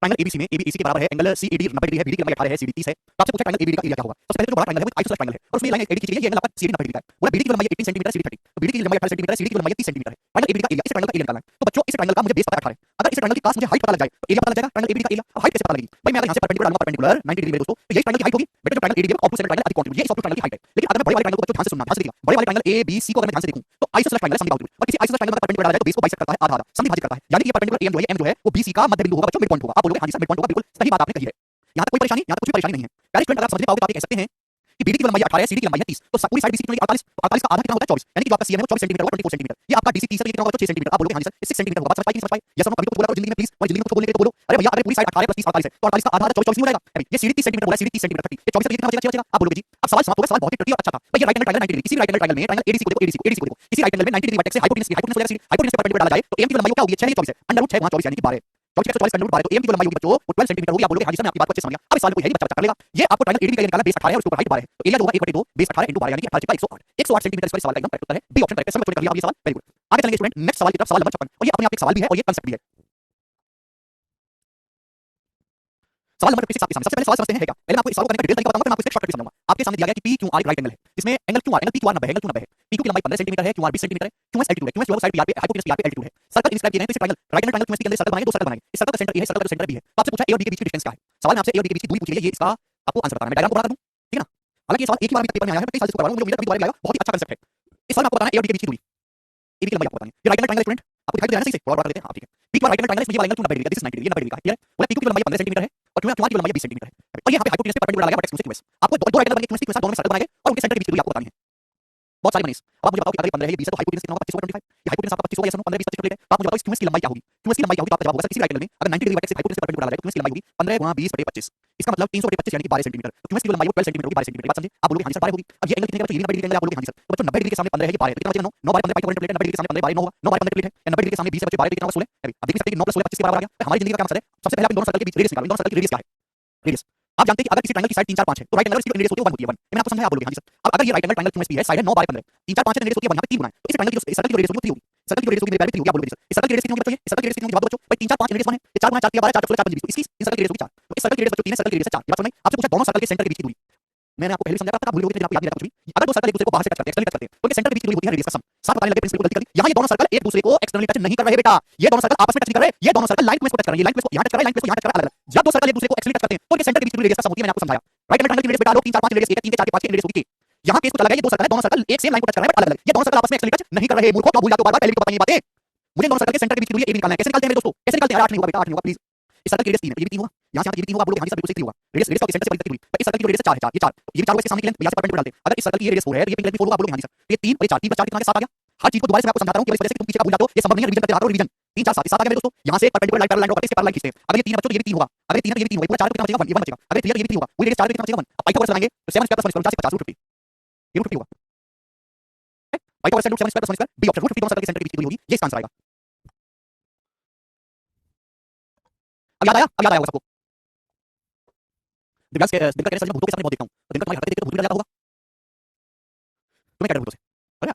ट्रायंगल एबीसी में एबी एसी के बराबर है, एंगल सीएडी 90 डिग्री है, बीडी की लंबाई 18 है, सीडी 30 है। तो आपसे पूछा ट्रायंगल एबीडी का एरिया क्या होगा? सबसे पहले जो बड़ा ट्रायंगल है वो आइसोसेलेस ट्रायंगल है और उसमें लाइन एडी खींची गई है, ये एंगल आपका सीडी 90 डिग्री का है। बोला बीडी की लंबाई 18 सेंटीमीटर, सीडी 30, तो बीडी की लंबाई 18 सेंटीमीटर है, सीडी की लंबाई 30 सेंटीमीटर है। ट्रायंगल एबीडी का एरिया, इस ट्रायंगल का एरिया निकालना है। तो बच्चों इस ट्रायंगल का मुझे बेस पता है 18 है, अगर इस ट्रायंगल की कास्ट मुझे हाइट पता लग जाए तो एरिया पता लग जाएगा ट्रायंगल एबीडी का एरिया। अब हाइट कैसे पता लगेगी भाई? मैं अगर यहां से परपेंडिकुलर डालूंगा, परपेंडिकुलर 90 डिग्री मेरे दोस्तों, तो ये ट्रायंगल की हाइट होगी। बेटा जो ट्रायंगल एडीबी है ऑपोजिट ट्रायंगल अधिक कॉन्टिन्यूड, ये इस ऑपोजिट ट्रायंगल की हाइट है। लेकिन अगर मैं बड़े वाले ट्रायंगल को बच्चों ध्यान से सुनना, ध्यान से देखिएगा, बड़े वाले ट्रायंगल ए बी सी को अगर मैं ध्यान से देखूं तो आइसोसेलेस ट्रायंगल है, समझ जाओ। और किसी आइसोसेलेस ट्रायंगल का परपेंडिकुलर डाला जाए तो बेस को बाइसेक्ट करता है, आधा आधा समझ भाजित करता है, यानी कि ये परपेंडिकुलर एम जो है वो बीसी का मध्य बिंदु होगा बच्चों, मिड पॉइंट होगा। आप बोलोगे हां जी सर मिड पॉइंट होगा, बिल्कुल सही बात आपने कही है। यहां तक कोई परेशानी, यहां तक कुछ भी परेशानी नहीं है प्यारे स्टूडेंट। अगर आप समझ पाओगे तो आप ये कह सकते हैं कि बीडी की लंबाई 18 है, सीडी की लंबाई है 30, तो पूरी साइड बीसी की 48, तो 48 का आधा कितना होता है 24, यानी कि जो आपका सीएम है वो 24 सेंटीमीटर होगा, 24 सेंटीमीटर। ये आपका बीसी 30 है, ये कितना होगा 6 सेंटीमीटर। आप बोलोगे हां जी सर 6 सेंटीमीटर होगा, बात समझ पाई कि नहीं समझ पाई? यस और नो कभी तो बोला करो जिंदगी में प्लीज, और जिंदगी में कुछ बोलने के लिए तो बोलो। अरे भैया अगर पूरी साइड 18 + 30 48 है तो 48 का आधा 24 नहीं हो जाएगा? अभी ये सीडी 30 सेंटीमीटर बोला है, सीडी 30 सेंटीमीटर 30, ये 24 से कितना बचेगा? आप बोलोगे जी अब सवाल समाप्त हो गया। सवाल बहुत ही ट्रिकी और अच्छा था भाई। ये राइट एंगल ट्रायंगल 90 डिग्री, इसी राइट एंगल ट्रायंगल में ट्रायंगल एडीसी को देखो, एडीसी को देखो, इसी राइट एंगल में 90 डिग्री वर्टेक्स से हाइपोटेन्यूज हो जाएगा, सीडी हाइपोटेन्यूज के परपेंडिकुलर डाला जाए तो एम की लंबाई क्या होगी? 6 नहीं 24 है, अंडर रूट 6 * 24 यानी कि 12, 24 का 24 * 12 तो एम की लंबाई होगी बच्चों वो 12 सेंटीमीटर होगी। आप बोलोगे हां जी सर मैं आपकी बात को अच्छे से समझ गया। अब इस सवाल को यही बच्चा कर लेगा। ये आपको ट्रायंगल एडीबी का निकाला, बेस 18 है और उसके ऊपर हाइट 12 है, तो एरिया जो होगा 1/2 बेस 18 * 12 यानी कि 18 × 108, 108 सेंटीमीटर स्क्वायर। सवाल का एकदम करेक्ट उत्तर है बी ऑप्शन करेक्ट है। सब बच्चों ने कर लिया अब ये सवाल, वेरी गुड। आगे चलेंगे स्टूडेंट नेक्स्ट सवाल की तरफ, सवाल नंबर 56, और ये अपने आप एक सवाल भी है और ये कांसेप्ट भी है। सवाल नंबर 56 आपके सामने। सबसे पहले सवाल समझते हैं क्या? पहले मैं आपको इस सवाल को करने का डिटेल तरीका बताऊंगा, फिर मैं आपको इसका शॉर्टकट समझाऊंगा। आपके सामने दिया गया कि पी क्यू आर एक राइट एंगल है जिसमें angle Q R, angle P Q R 90 है, एंगल क्यू 90 है। पी क्यू की लंबाई 15 सेंटीमीटर है, क्यू आर 20 सेंटीमीटर है, क्यू एस एल्टीट्यूड है, क्यू एस जो साइड पी आर पे हाइपोटेन्यूज पी आर पे एल्टीट्यूड है। सर्कल इंस्क्राइब किए हैं तो इस triangle right angle triangle Q S के अंदर सर्कल बनाएंगे, दो सर्कल बनाएंगे। इस सर्कल का सेंटर ए है, सर्कल का सेंटर बी है। तो आपसे पूछा ए और बी के बीच की डिस्टेंस क्या है? सवाल में आपसे ए और बी के बीच की दूरी पूछी गई है, ये इसका आपको आंसर बताना है। मैं डायग्राम को बना दूं, ठीक है ना? हालांकि ये सवाल एक ही बार अभी तक पेपर में आया है, मैं कई साल से इसको करवा रहा हूं, मुझे कभी दोबारा नहीं आया। बहुत ही अच्छा कांसेप्ट है। इस सवाल में आपको बताना है ए और बी के बीच की दूरी, ए बी की लंबाई आपको बतानी है। ये राइट एंगल ट्रायंगल स्टूडेंट आपको दिखाई दे रहा है ना सही से? थोड़ा बड़ा कर देते हैं, हां ठीक है। P Q R right angle triangle, इसमें ये वाला एंगल 90 डिग्री का, दिस इज 90 डिग्री, ये 90 डिग्री का है, क्लियर है? बोला पी क्यू की लंबाई 15 सेंटीमीटर है और क्यू आर की लंबाई 20 सेंटीमीटर है। और ये यहां पे हाइपोटेन्यूज पे परपेंडिकुलर डाला गया वर्टेक्स क्यू एस। आपको दो राइट एंगल बनेंगे, क्यू एस दोनों में सर्कल बनाएंगे और उनके सेंटर के बीच की दूरी आपको बतानी है। बहुत सारी बनी। अब आप मुझे बताओ कि अगर ये 15 है, ये 20 है तो हाइपोटेन्यूज कितना होगा? 25/25। ये हाइपोटेन्यूज आपका 25 होगा, यस और नो? 15 20 25 प्लेट है। तो आप मुझे बताओ इस क्यूएस की लंबाई क्या होगी? क्यूएस की लंबाई क्या होगी? तो आपका जवाब होगा सर इसी राइट एंगल में अगर 90 डिग्री वर्टेक्स से हाइपोटेन्यूज पे परपेंडिकुलर डाला जाए तो क्यूएस की लंबाई होगी 15 × 20/25। इसका मतलब 300/25 यानी कि 12 सेंटीमीटर। तो क्यूएस की लंबाई 12 सेंटीमीटर होगी, 12 सेंटीमीटर। बात समझे? आप बोलोगे हां जी सर 12 होगी। अब ये एंगल कितने का? तो ये भी 90 डिग्री का आप बोलोगे हां जी सर। तो बच्चों 90 डिग्री के सामने 15 है, ये 12 है, तो कितना बचेगा? 9 9 12 15 प्लेट है, 90 डिग्री के सामने 15 12 9 होगा, 9 12 प्लेट है, 90 डिग्री के सामने 20 है बच्चे, 12 कितना होगा? 16 है। अब देख सकते हैं कि 9 + 16 25 के बराबर आ गया। हमारी जिंदगी का क्या मकसद है? सबसे पहले आप इन दोनों सर्कल के बीच रेडियस निकालो। इन दोनों सर्कल की रेडियस क्या है? रेडियस आप जानते हैं कि अगर किसी ट्रायंगल की साइड 3 4 5 है तो राइट एंगल इसकी रेडियस होती है 1 होती है 1। मैंने आपको समझाया, आप बोलोगे हां जी सर। अब अगर ये राइट एंगल ट्रायंगल क्यूएसपी है, साइड है 9 12 15, 3 4 5 है, रेडियस होती है 1, यहां पे 3 गुना है, तो इस ट्रायंगल की जो सर्कल की रेडियस होगी वो 3 होगी। सर्कल की रेडियस होगी मेरे प्यारे 3 होगी, आप बोलोगे सर। इस सर्कल की रेडियस कितनी होगी बच्चों? ये सर्कल की रेडियस कितनी होगी? जवाब दो बच्चों। भाई 3 4 5 रेडियस 1 है, ये 4 गुना 4 3 12 4 4 4 5 20, तो इसकी इन सर्कल की रेडियस होगी 4। तो इस सर्कल की रेडियस बच्चों 3 है, सर्कल की रेडियस है 4। ये बात समझ में? आपसे पूछा दोनों सर्कल के सेंटर के बीच की दूरी। मैंने आपको पहले समझाया था, आप भूल गए, आपको याद नहीं रहता कुछ भी। अगर दो सर्कल एक दूसरे को बाहर से टच करते हैं, एक्सटर्नली टच करते हैं, तो उनके सेंटर के बीच की दूरी होती है रेडियस का सम। साथ बताने लगे प्रिंसिपल को गलती कर दी। यहां ये दोनों सर्कल एक दूसरे को एक्सटर्नली टच नहीं कर रहे बेटा। ये दोनों सर्कल आपस में टच नहीं कर रहे, ये दोनों सर्कल लाइन क्यूएस को टच कर रहे हैं। ये लाइन क्यूएस को यहां टच कर रहा है, लाइन क्यूएस को यहां टच कर रहा है, अलग-अलग। जब दो सर्कल एक दूसरे को एक्सटर्नली टच करते हैं तो उनके सेंटर के बीच की दूरी रेडियस का सम होती है, मैंने आपको समझाया। राइट एंगल ट्रायंगल की रेडियस बेटा लोग 3 4 5 रेडियस 1 है, 3 के 4 के 5 की रेडियस होगी k। यहां केस को चला गया, ये दो सर्कल है, दोनों सर्कल एक सेम लाइन को टच कर रहे हैं बट अलग-अलग। ये दोनों सर्कल आपस में एक्सटर्नली टच नहीं कर रहे। मूर्खों, क्यों भूल जाते हो बार-बार? पहले भी तो बताइए बातें। मुझे दोनों सर्कल के सेंटर के बीच की दूरी ए बी निकालना है। कैसे निकालते हैं मेरे दोस्तों? कैसे निकालते हैं? 8 नहीं होगा बेटा, 8 नहीं होगा प्लीज। इस सर्कल की रेडियस 3 है, ये भी 3 होगा। यहां से यहां तक ये भी 3 होगा, आप बोलोगे हां जी सर बिल्कुल सही 3 होगा। रेडियस रेडियस का सेंटर से बड़ी तक की दूरी। तो इस सर्कल की रेडियस 4 है, 4 ये 4, ये भी 4 होगा, इसके सामने की लेंथ यहां से परपेंडिकुलर डालते हैं। अगर इस सर्कल की ये रेडियस 4 है तो ये पिंक लेंथ भी 4 होगा, आप बोलोगे हां जी सर। तो ये 3 और ये 4, 3 + 4 कितना आ गया? 7 आ गया। हर चीज को दोबारा से मैं आपको समझाता हूं कि इस वजह से तुम पीछे का भूल जाते हो। ये संभव नहीं है, रिवीजन करते रहा करो, रिवीजन। 3 4 7 7 आ गया मेरे दोस्तों। यहां से perpendicular line parallel line draw करके इसके पैरेलल लाइन खींचते हैं। अगर ये 3 है बच्चों तो ये भी 3 होगा। अगर ये 3 है तो ये भी 3 होगा। पूरा 4 कितना बचेगा? 1, ये 1 बचेगा। अगर 3 है तो ये भी 3 होगा। वही रेडियस 4 कितना बचेगा? 1। अब पाइथागोरस लगाएंगे तो 7 स्क्वायर + 1 स्क्वायर 4 से 50 √50, ये √50 होगा। Pythagoras √7 square + 1 square B option, √50 दोनों सर्कल के सेंटर के बीच की दूरी होगी, ये इसका आंसर आएगा। अब याद आया होगा सबको। दिव्यांश के दिनकर कह रहे सर मैं भूतों के सामने बहुत देखता हूं, तो दिनकर तुम्हारी हरकतें देख के तो भूत भी डर जाता होगा। तुम्हें क्या डर भूतों से? है ना?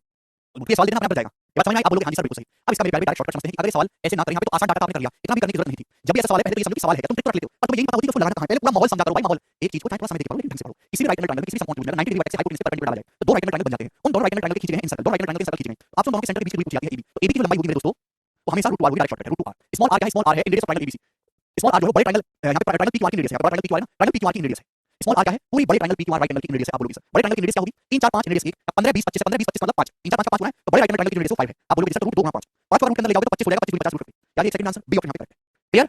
ये सवाल देना अपने आप डर जाएगा। ये बात समझ में आई? आप बोलोगे हां जी सर बिल्कुल सही। अब इसका मेरे प्यारे डायरेक्ट शॉर्टकट समझते हैं कि अगर ये सवाल ऐसे ना करें, यहां पे तो आसान डाटा आपने कर लिया, इतना भी करने की जरूरत नहीं थी। जब भी ऐसा सवाल है पहले तो ये समझो कि सवाल है, तुम ट्रिक कर लेते हो, पर तुम्हें यही पता होती है कि उसको लगाना कहां है। पहले पूरा माहौल समझा करो भाई, माहौल। एक चीज को चाहे थोड़ा समय देके पढ़ो, लेकिन ढंग से पढ़ो। किसी भी राइट एंगल ट्रायंगल किसी भी समकोण त्रिभुज में 90 डिग्री वर्टेक्स से हाइपोटेन्यूज पे परपेंडिकुलर डाला जाए तो दो राइट एंगल ट्रायंगल बन जाते हैं। उन दोनों राइट एंगल ट्रायंगल के खींचे गए इन सर्कल, दोनों राइट एंगल ट्रायंगल के सर्कल खींचे गए, तो आपसे दोनों के सेंटर के बीच की दूरी पूछी जाती है एबी। तो एबी की लंबाई होगी मेरे दोस्तों, वो हमेशा √2r होगी, डायरेक्ट शॉर्टकट है √2r। स्मॉल r क्या है? स्मॉल r है इन radius of triangle ABC. Small r जो है बड़े ट्रायंगल, यहां पे ट्रायंगल पी क्यू आर की रेडियस है, ट्रायंगल पी क्यू आर ना, ट्रायंगल पी क्यू आर की रेडियस है। स्मॉल r क्या है? पूरी बड़े triangle P Q R right angle की रेडियस है, आप बोलोगे सर। बड़े ट्रायंगल की रेडियस क्या होगी? 3 4 5 रेडियस 1, 15 20 25 15 20 25 मतलब 5, 3 4 5 का 5 गुना है, तो बड़े राइट एंगल ट्रायंगल की रेडियस 5 है। आप बोलोगे सर √2 गुना 5, 5 को रूट के अंदर ले जाओगे तो 25 हो जाएगा, 25 × 50 √50। यानी एक सेकंड आंसर बी ऑप्शन यहां पे करेक्ट है। क्लियर?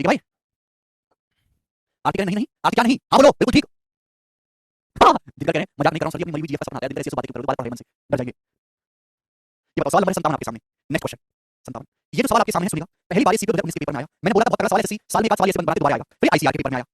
ठीक है भाई? आरती कह रहे नहीं आरती क्या नहीं? हां बोलो, बिल्कुल ठीक। हां दिनकर कह रहे हैं मजाक नहीं कर रहा हूं सर, ये मरी हुई जीएफ का सपना आता है, दिनकर ऐसे बातें करोगे बात पढ़े मन से डर जाएंगे। ये बताओ सवाल नंबर 57 आपके सामने, नेक्स्ट क्वेश्चन 57। ये जो सवाल आपके सामने है सुनिएगा, पहली बार सीपीओ 2019 के पेपर में आया। मैंने बोला था बहुत तगड़ा सवाल है, साल में एक सवाल ऐसे बनाते दोबारा आएगा। फिर आईसीआर के पेपर में आया,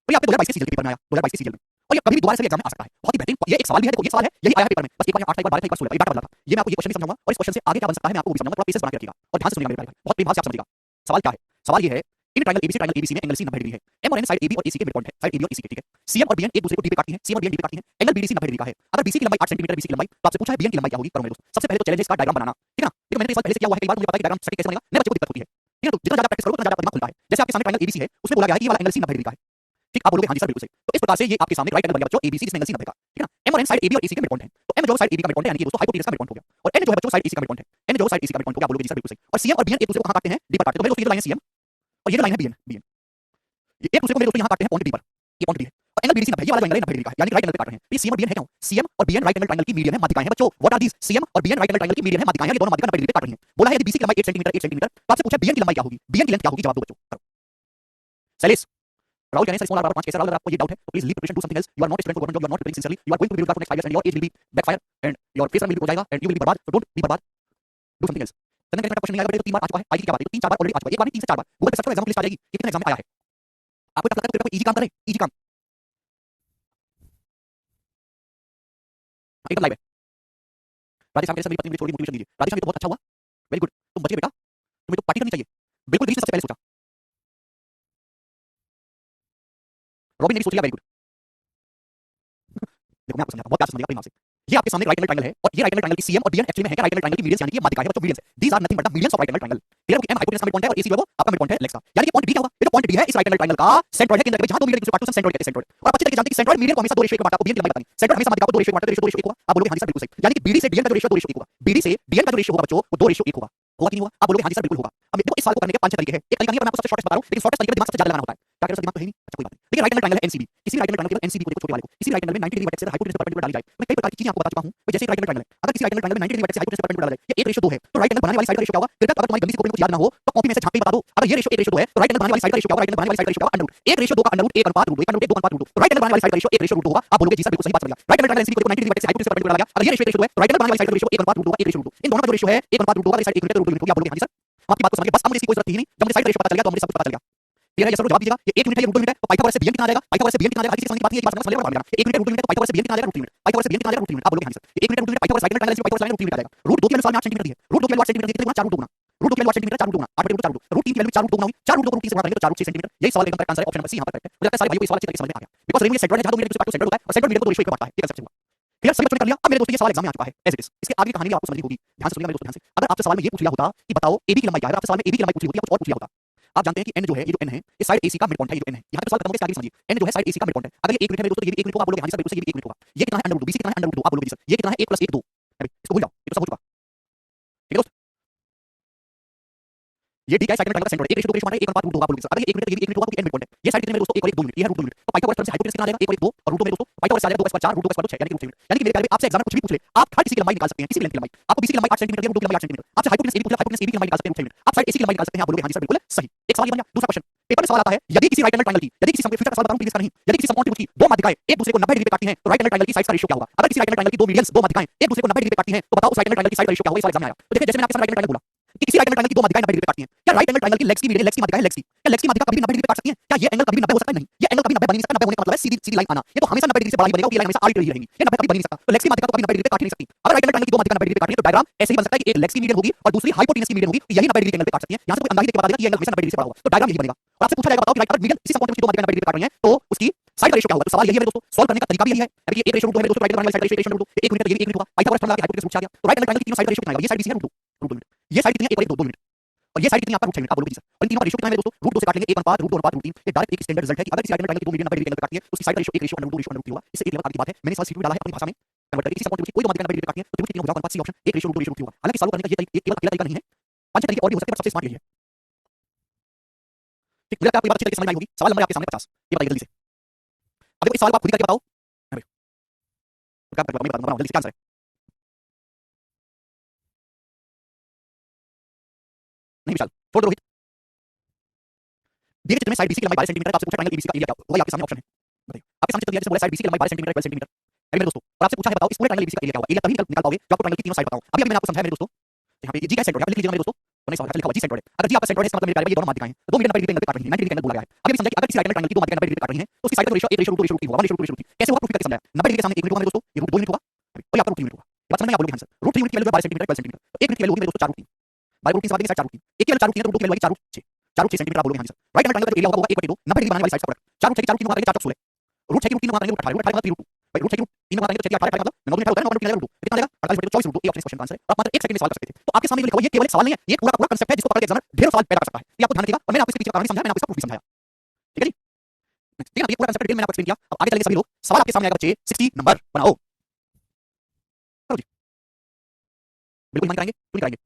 फिर आपके 2022 के सीजीएल के पेपर में आया, 2022 के सीजीएल में, और ये कभी भी दोबारा से एग्जाम में आ सकता है। बहुत ही बेहतरीन ये एक सवाल भी है, देखो ये सवाल है, यही आया है पेपर में, बस एक बार 8 था, एक बार 12 था, एक बार 16 था, ये डाटा बदला था। ये मैं आपको ये क्वेश्चन भी समझाऊंगा और इस क्वेश्चन से आगे क्या बन सकता है मैं आपको वो भी समझाऊंगा, थोड़ा पेशेंस बना के रखिएगा और ध्यान से सुनिएगा मेरे भाई, बहुत प्रेम भाव से आप समझिएगा। सवाल क्या है? सवाल ये है, इन ट्रायंगल एबीसी में एंगल सी 90 डिग्री है। एम और एन साइड एबी और एसी के मिड पॉइंट है, साइड एबी और एसी के, ठीक है। सीएम और बीएन एक दूसरे को डी पे काटती हैं, सीएम और बीएन डी पे काटती हैं, एंगल बीडीसी 90 डिग्री का है। अगर बीसी की लंबाई 8 सेंटीमीटर, बीसी की लंबाई, तो आपसे पूछा है बीएन की लंबाई क्या होगी, करो मेरे दोस्त। सबसे पहले तो चैलेंज है इसका डायग्राम बनाना, ठीक है ना? क्योंकि मैंने इस बात पहले से किया हुआ है, कई बार मुझे पता है कि डायग्राम स्टैटिक कैसे बनेगा, नए बच्चे को दिक्कत होती है, ठीक है? तो जितना ज्यादा प्रैक्टिस करोगे उतना ज्यादा दिमाग खुलता है। जैसे आपके सामने ट्रायंगल एबीसी है, उसमें बोला गया है कि ये वाला एंगल सी 90 डिग्री का है, ठीक? आप बोलोगे हाँ जी सर बिल्कुल सही। तो इस प्रकार से ये आपके सामने राइट एंगल बन गया बच्चों एबीसी, जिसमें एंगल सी 90 का, ठीक है ना? एम और एन साइड एबी और एसी के मिडपॉइंट है, तो एम जो साइड एबी का मिडपॉइंट है यानी कि दोस्तों हाइपोटेनस का मिडपॉइंट हो गया, और एन जो है बच्चों साइड एसी का मिडपॉइंट है, एन जो साइड एसी का मिडपॉइंट हो गया, आप बोलोगे जी सर बिल्कुल सही। और सीएम और बीएन एक दूसरे को कहां काटते हैं? डी पर काटते हैं। तो मेरे दोस्तों ये जो लाइन है सीएम और ये जो लाइन है बीएन, ये एक दूसरे को मेरे दोस्तों यहां काटते हैं पॉइंट डी पर, ये पॉइंट डी है, और एंगल बीडीसी 90 है, ये वाला जो एंगल है 90 डिग्री का है, यानी राइट एंगल पे काट रहे हैं। तो ये सीएम और बीएन है क्या? सीएम और बीएन राइट एंगल ट्रायंगल की मीडियन है, माध्यिकाएं हैं बच्चों। What are these? सीएम और बीएन राइट एंगल ट्रायंगल की मीडियन है, माध्यिकाएं हैं, ये दोनों माध्यिका 90 डिग्री पे काट रही हैं। बोला है यदि बीसी की लंबाई 8 सेंटीमीटर तो आपसे पूछा बीएन की लंबाई क्या होगी, बीएन की लेंथ क्या होगी? जवाब दो बच्चों, करो। शैलेश राहुल कह रहे हैं स्मॉल r/5 कैसे? राहुल अगर आपको ये डाउट है तो please leave preparation, do something else. You are not student for government job, you are not preparing sincerely, you are going to be बेरोजगार for next 5 years and your age will be backfire and your face will be हो जाएगा and you will be बर्बाद। So don't be बर्बाद, do something else। चंदन कहते हैं क्वेश्चन नहीं आएगा बेटे, तो 3 बार आ चुका है, आज की क्या बात है? तो 3-4 बार ऑलरेडी आ चुका है, एक बार नहीं 3 से 4 बार। गूगल पे सर्च करो, एग्जाम की लिस्ट आ जाएगी कि कितने एग्जाम में आया है। आपको क्या लगता है कोई इजी काम करे? इजी काम एकदम लाइव है। राजेश मेरे से मेरी पत्नी मुझे थोड़ी मोटिवेशन दीजिए। राजेश ये तो बहुत अच्छा हुआ, वेरी गुड, तुम बचे बेटा, तुम्हें तो पार्टी करनी चाहिए। बिल्कुल गिरीश ने सबसे पहले सोचा। रॉबिन ने भी सोच लिया, वेरी गुड। देखो मैं आपको समझाता हूं, बहुत प्यार से समझिएगा अपनी मां से। ये आपके सामने राइट एंगल ट्रायंगल है और ये राइट एंगल ट्रायंगल की सीएम और बीएन एक्चुअली में है क्या? राइट एंगल ट्रायंगल की मीडियंस यानी कि माध्यिकाएं हैं बच्चों, medians. These are nothing but the medians of right angle triangle. Clear हो कि एम हाइपोटेनस का मिडपॉइंट है और एसी जो है वो आपका मिडपॉइंट है लेग्स का, यानी कि पॉइंट बी क्या हुआ? ये जो पॉइंट बी है इस राइट एंगल ट्रायंगल का सेंट्रॉइड है, केंद्र के जहां दो मीडियन एक दूसरे को काटते हैं सेंट्रॉइड कहते हैं, सेंट्रॉइड। और आप अच्छी तरह से जानते हैं कि सेंट्रॉइड मीडियन को हमेशा दो रेशियो में काटता है, बीएन की लंबाई बतानी। सेंट्रॉइड हमेशा माध्यिका को दो रेशियो में काटता है, रेशियो 1 होगा। आप बोलोगे हां जी सर बिल्कुल सही, यानी कि बीडी से डीएन का जो रेशियो 2 रेशियो 1 होगा, बीडी से डीएन का जो रेशियो होगा बच्चों वो 2 रेशियो 1 होगा। होगा कि नहीं होगा? आप बोलोगे हां जी सर बिल्कुल होगा। अब देखो इस सवाल को करने के 5-6 तरीके हैं, एक तरीका नहीं है पर मैं आपको सबसे शॉर्टेस्ट बता रहा हूं, लेकिन शॉर्टेस्ट तरीके में दिमाग सबसे ज्यादा लगाना होता है। क्या करो, दिमाग तो है नहीं, अच्छा कोई बात नहीं। देखिए राइट एंगल ट्रायंगल है एनसीबी, किसी राइट एंगल ट्रायंगल एनसीबी को देखो छोटे वाले को, किसी राइट एंगल में 90 डिग्री वर्टेक्स से हाइपोटेनस परपेंडिकुलर डाली जाए। मैं कई प्रकार की चीजें आपको बता चुका हूं, जैसे राइट एंगल ट्रायंगल है, अगर किसी राइट एंगल ट्रायंगल में 90 डिग्री वर्टेक्स से हाइपोटेनस परपेंडिकुलर डाला जाए, ये 1:2 है, तो राइट एंगल बनाने वाली साइड का रेशियो क्या होगा? कृपया अगर तुम्हारी गंदी सी कॉपी में कुछ याद ना हो तो कॉपी में से झांक के बता दो। अगर ये रेशियो 1:2 है तो राइट एंगल बनाने वाली साइड का रेशियो क्या होगा? राइट एंगल बनाने वाली साइड का रेशियो क्या होगा? अंडर रूट 1:2 का अंडर रूट 1 अनुपात रूट 1 अनुपात 2 अनुपात रूट 2, तो राइट एंगल बनाने वाली साइड का रेशियो 1:2 होगा। आप बोलोगे जी सर बिल्कुल सही बात समझ गया। राइट एंगल ट्रायंगल एनसीबी को 90 डिग्री वर्टेक्स से हाइपोटेनस परपेंडिकुलर डाला गया, अगर ये रेशियो 1:2 है तो राइट एंगल बनाने वाली साइड का रेशियो 1 अनुपात रूट 2 होगा, 1:2। इन दोनों का जो रेशियो है 1 अनुपात रूट 2 होगा, साइड 1 यूनिट रूट 2 यूनिट होगी। आप बोलोगे हां जी सर, आपकी बात को समझ गए, बस अब मुझे इसकी कोई जरूरत ही नहीं, जब मुझे साइड का रेशियो पता चल गया तो मुझे सब कुछ पता चल गया। क्लियर है? ये सर जवाब दीजिएगा, ये 1 यूनिट है, ये रूट 2 यूनिट है, तो पाइथागोरस से बीएन कितना आ जाएगा? पाइथागोरस से बीएन कितना आ जाएगा? किसी समझ की बात नहीं है, एक बात समझ लेना, 1 यूनिट है रूट 2 यूनिट है, तो पाइथागोरस से बीएन कितना आ जाएगा? Root 3 unit. पाइथागोरस से बीएन कितना आ जाएगा? Root 3 unit. आप बोलोगे हां जी सर, 1 यूनिट है root 2 unit, Pythagoras right angle triangle Pythagoras right root 3 unit आ जाएगा। रूट 2 की वैल्यू सवाल में 8 सेंटीमीटर दी है, रूट 2 की वैल्यू 8 सेंटीमीटर दी है, कितने गुना? 4 रूट 2 गुना। रूट 2 की वैल्यू 8 सेंटीमीटर, 4 रूट 2 गुना, 8 रूट 4 रूट 2, रूट 3 की वैल्यू 4 रूट 2 गुना हुई, 4 रूट 2 को रूट 3 से गुणा करेंगे तो 4 रूट 6 सेंटीमीटर। यही सवाल एकदम करेक्ट आंसर है, ऑप्शन नंबर सी यहां पर करेक्ट है। मुझे लगता है सारे भाइयों को ये सवाल अच्छी तरह से समझ में आ गया, बिकॉज़ रेमिडियल सेंट्रॉइड है, जहां दो मीडियन एक दूसरे को सेंट्रॉइड होता है और सेंट्रॉइड मीडियन को दो रेशियो 1 बांटता है, ये कंसेप्ट हुआ। क्लियर? सभी बच्चों ने कर लिया। अब मेरे दोस्तों ये सवाल एग्जाम में आ चुका है एज इट इज। इसके आगे की कहानी भी आपको समझनी होगी, ध्यान से सुनिएगा मेरे दोस्तों, ध्यान से। अगर आपसे सवाल में ये पूछ लिया होता कि बताओ एबी की लंबाई क्या है, आपसे सवाल में एबी की लंबाई पूछ ली होती या कुछ और पूछ लिया होता। आप जानते हैं कि एन जो है, ये जो एन है, ये साइड एसी का मिडपॉइंट है, ये जो एन है। यहां पे सवाल खत्म हो गया, इसके आगे समझिए। एन जो है साइड एसी का मिडपॉइंट है, अगर ये 1 यूनिट है मेरे दोस्तों तो ये भी 1 यूनिट होगा। आप बोलोगे हां जी सर बिल्कुल सही, ये भी 1 यूनिट होगा। ये कितना है? अंडर रूट, बीसी कितना है? Under root 2। आप बोलोगे जी सर, ये कितना है? 1 + 1 2। इसको भूल जाओ, ये तो सब हो चुका। ठीक है दोस्त, ये डी का साइड में ट्रायंगल का सेंटर 1:2 का रेशियो 1 अनुपात रूट 2 होगा। आप बोलोगे सर, अगर ये 1 यूनिट है, ये भी 1 यूनिट होगा क्योंकि एन मिडपॉइंट है। ये साइड कितने मेरे दोस्तों? 1 और 1 2 यूनिट, ये है रूट 2 यूनिट। तो पाइथागोरस थ्योरम से हाइपोटेनस कितना आ जाएगा? 1 और 1 2 और रूट 2 मेरे दोस्तों पाइथागोरस आ जाएगा 2 + 4 रूट 2 + 6 यानी कि रूट 3 यूनिट। यानी कि मेरे प्यारे भाई आपसे एग्जाम में कुछ भी पूछ ले, आप थर्ड किसी की लंबाई निकाल सकते हैं, किसी भी लेंथ की लंबाई। आपको बीसी की लंबाई 8 सेंटीमीटर दिया, रूट 2 की लंबाई 8 सेंटीमीटर। आपसे हाइपोटेनस एबी पूछ लिया, हाइपोटेनस एबी की लंबाई निकाल सकते हैं, रूट 3 यूनिट। आप साइड एसी की लंबाई निकाल सकते हैं। आप बोलोगे हां जी सर बिल्कुल सही। एक सवाल ये बन गया। दूसरा क्वेश्चन पेपर में सवाल आता है, यदि किसी राइट एंगल ट्रायंगल की, यदि किसी फ्यूचर का सवाल बता रहा हूं, प्लीज इसका नहीं, यदि किसी समकोण त्रिभुज की दो माध्यिकाएं एक दूसरे को 90 डिग्री पे काटती हैं तो राइट एंगल ट्रायंगल की साइड्स का रेशियो क्या होगा? अगर किसी राइट एंगल ट्रायंगल की दो मीडियंस, दो माध्यिकाएं एक दूसरे को 90 डिग्री पे काटती हैं तो बताओ उस राइट एंगल ट्रायंगल की साइड का रेशियो क्या होगा? इस सवाल एग्जाम में आया। तो देखिए जैसे मैंने आपके सामने राइट एंगल ट्रायंगल बोला कि किसी राइट एंगल ट्रायंगल की दो माध्यिकाएं 90 डिग्री पे काटती हैं, क्या राइट एंगल ट्रायंगल की लेग्स की मीडियन, लेग्स की माध्यिका है, लेग्स की, क्या लेग्स की माध्यिका कभी 90 डिग्री पे काट सकती हैं? क्या ये एंगल कभी 90 हो सकता है? नहीं, ये एंगल कभी 90 बन नहीं सकता। 90 होने का मतलब है सीधी सीधी लाइन आना, ये तो हमेशा 90 डिग्री से बड़ा ही बनेगा और ये लाइन हमेशा आर्बिट्रेरी रहेगी, ये 90 कभी बन नहीं सकता। तो लेग्स की माध्यिका तो कभी 90 डिग्री पे काट ही नहीं सकती। अगर राइट एंगल ट्रायंगल की दो माध्यिका 90 डिग्री पे काट रही है तो डायग्राम ऐसे ही बन सकता है कि एक लेग्स की मीडियन होगी और दूसरी हाइपोटेनस की मीडियन होगी, तो यही 90 डिग्री के एंगल पे काट सकती है। यहां से कोई अंदाजा देके बता देगा कि ये एंगल हमेशा 90 डिग्री से बड़ा होगा, तो डायग्राम यही बनेगा। और आपसे पूछा जाएगा बताओ कि राइट अगर मीडियन इसी समकोण त्रिभुज की दो माध्यिका 90 डिग्री पे काट रही हैं तो उसकी साइड का रेशियो क्या होगा? तो सवाल यही है मेरे दोस्तों, सॉल्व करने का तरीका भी यही है। अगर ये 1:2 है मेरे दोस्तों, राइट एंगल वाली साइड का रेशियो 1:2, 1 यूनिट तो ये भी 1 यूनिट होगा। पाइथागोरस थ्योरम लगा के हाइपोटेनस रूट से आ गया, तो राइट एंगल ट्रायंगल की तीनों साइड का रेशियो कितना आएगा? ये साइड बीसी है रूट 2 यूनिट, ये साइड कितनी है? 1 और 1 2 यूनिट, और ये साइड कितनी है आपका? Root 6 unit. आप बोलोगे जी सर, और इन तीनों का रेशियो कितना है मेरे दोस्तों? रूट 2 से काट लेंगे 1 अनुपात रूट 2 अनुपात रूट 3। ये डायरेक्ट एक स्टैंडर्ड रिजल्ट है कि अगर किसी राइट एंगल ट्रायंगल की दो मीडियन 90 डिग्री के एंगल पे काटती है तो उसकी साइड का ratio 1 ratio under root 2 ratio under root 3 होगा। इससे एक लेवल आगे की बात है, मैंने सवाल सीट में डाला है अपनी भाषा में कन्वर्ट करके। इसी समकोण त्रिभुज की कोई दो माध्यिका 90 डिग्री पे काटती है तो त्रिभुज 3 हो जाएगा अनुपात C, option 1 ratio root 2 ratio root 3 होगा। हालांकि सॉल्व करने का ये तरीका केवल अकेला तरीका नहीं है, 5 तरीके और भी हो सकते हैं पर सबसे स्मार्ट यही है। ठीक, मुझे लगता है आपको ये बात अच्छी तरीके से समझ में आई होगी। सवाल नंबर आपके सामने 50, ये बताइए जल्दी से। अब देखो इस सवाल को आप खुद ही करके बताओ। अरे तो क्या मैं बता दूंगा, जल्दी से क्या आंसर है? नहीं विशाल, छोड़ दो रोहित। दिए गए चित्र में साइड बीसी की लंबाई 12 सेंटीमीटर, आपसे पूछा ट्रायंगल एबीसी का एरिया क्या होगा? ये आपके सामने ऑप्शन है, बताइए। आपके सामने चित्र दिया है, जैसे बोला साइड बीसी की लंबाई 12 सेंटीमीटर 12 सेंटीमीटर है मेरे दोस्तों, और आपसे पूछा है बताओ इस पूरे ट्रायंगल एबीसी का एरिया क्या होगा? एरिया तभी निकाल पाओगे जब आपको ट्रायंगल की तीनों साइड बताऊं। अभी मैंने आपको समझाया मेरे दोस्तों, यहाँ पे जी का सेंटर है, आप लिख लीजिए मेरे दोस्तों, तो नहीं सवाल लिखा हुआ जी सेंटर है। अगर जी आपका सेंटर है इसका मतलब मेरे प्यारे भाई ये दोनों माध्यिकाएं हैं, दो मीडियन 90 डिग्री पे एंगल पे काट रही हैं, 90 डिग्री का एंगल बोला गया है। अभी भी समझा कि अगर किसी राइट एंगल ट्रायंगल की दो माध्यिकाएं 90 डिग्री पे काट रही हैं तो उसकी साइड का रेशियो 1 रेशियो रूट 2 रेशियो 3 होगा, 1 रेशियो रूट 2 रेशियो 3। कैसे होगा? प्रूफ करके समझाया। 90 डिग्री के सामने 1 यूनिट होगा मेरे दोस्तों, ये रूट 2 यूनिट होगा और ये आपका रूट 3 यूनिट होगा। ये बात समझ में आप बोलोगे हां सर, रूट 3 यूनिट की वैल्यू 12 सेंटीमीटर 12 सेंटीमीटर, तो 1 यूनिट की वैल्यू होगी मेरे दोस्तों 4 रूट 3 बाय रूट 3 से बात की साइड 4 रूट 3, एक की वैल्यू 4 रूट 3 है तो रूट 2 की वैल्यू 4 रूट 6, 4 रूट 6 सेंटीमीटर। आप बोलोगे हां सर, राइट एंगल ट्रायंगल का एरिया होगा 1/2 90 डिग्री बनाने वाली साइड का प्रोडक्ट, 4 रूट 6 की 4 रूट 3 होगा, 4 4 16 रूट 6 की रूट 3 होगा, रूट 18 रूट 18 3 रूट 2 भाई रूट 6 की रूट 3 में गुणा करेंगे तो 6 3 18 मतलब 9 2 18 होता है 9 2 कितना आएगा 48 24 रूट 2 ये ऑप्शन क्वेश्चन का आंसर है। आप मात्र 1 सेकंड में सवाल कर सकते थे। तो आपके सामने जो लिखा हुआ है ये केवल एक सवाल नहीं है, ये पूरा का पूरा कांसेप्ट है जिसको पढ़ के एग्जामिनर ढेरों सवाल पैदा कर सकता है। ये आपको ध्यान रखिएगा और मैंने आपको इसके पीछे का कारण भी समझाया, मैंने आपको इसका प्रूफ भी समझाया। ठीक है जी? ठीक है ना? ये पूरा कांसेप्ट डिटेल मैंने आपको एक्सप्लेन किया। अब आगे चलेंगे सभी लोग। सवाल आपके सामने आएगा बच्चे 60 नंबर बनाओ। करो जी। बिल्कुल ईमान कराएंगे, क्यों नहीं कराएंगे?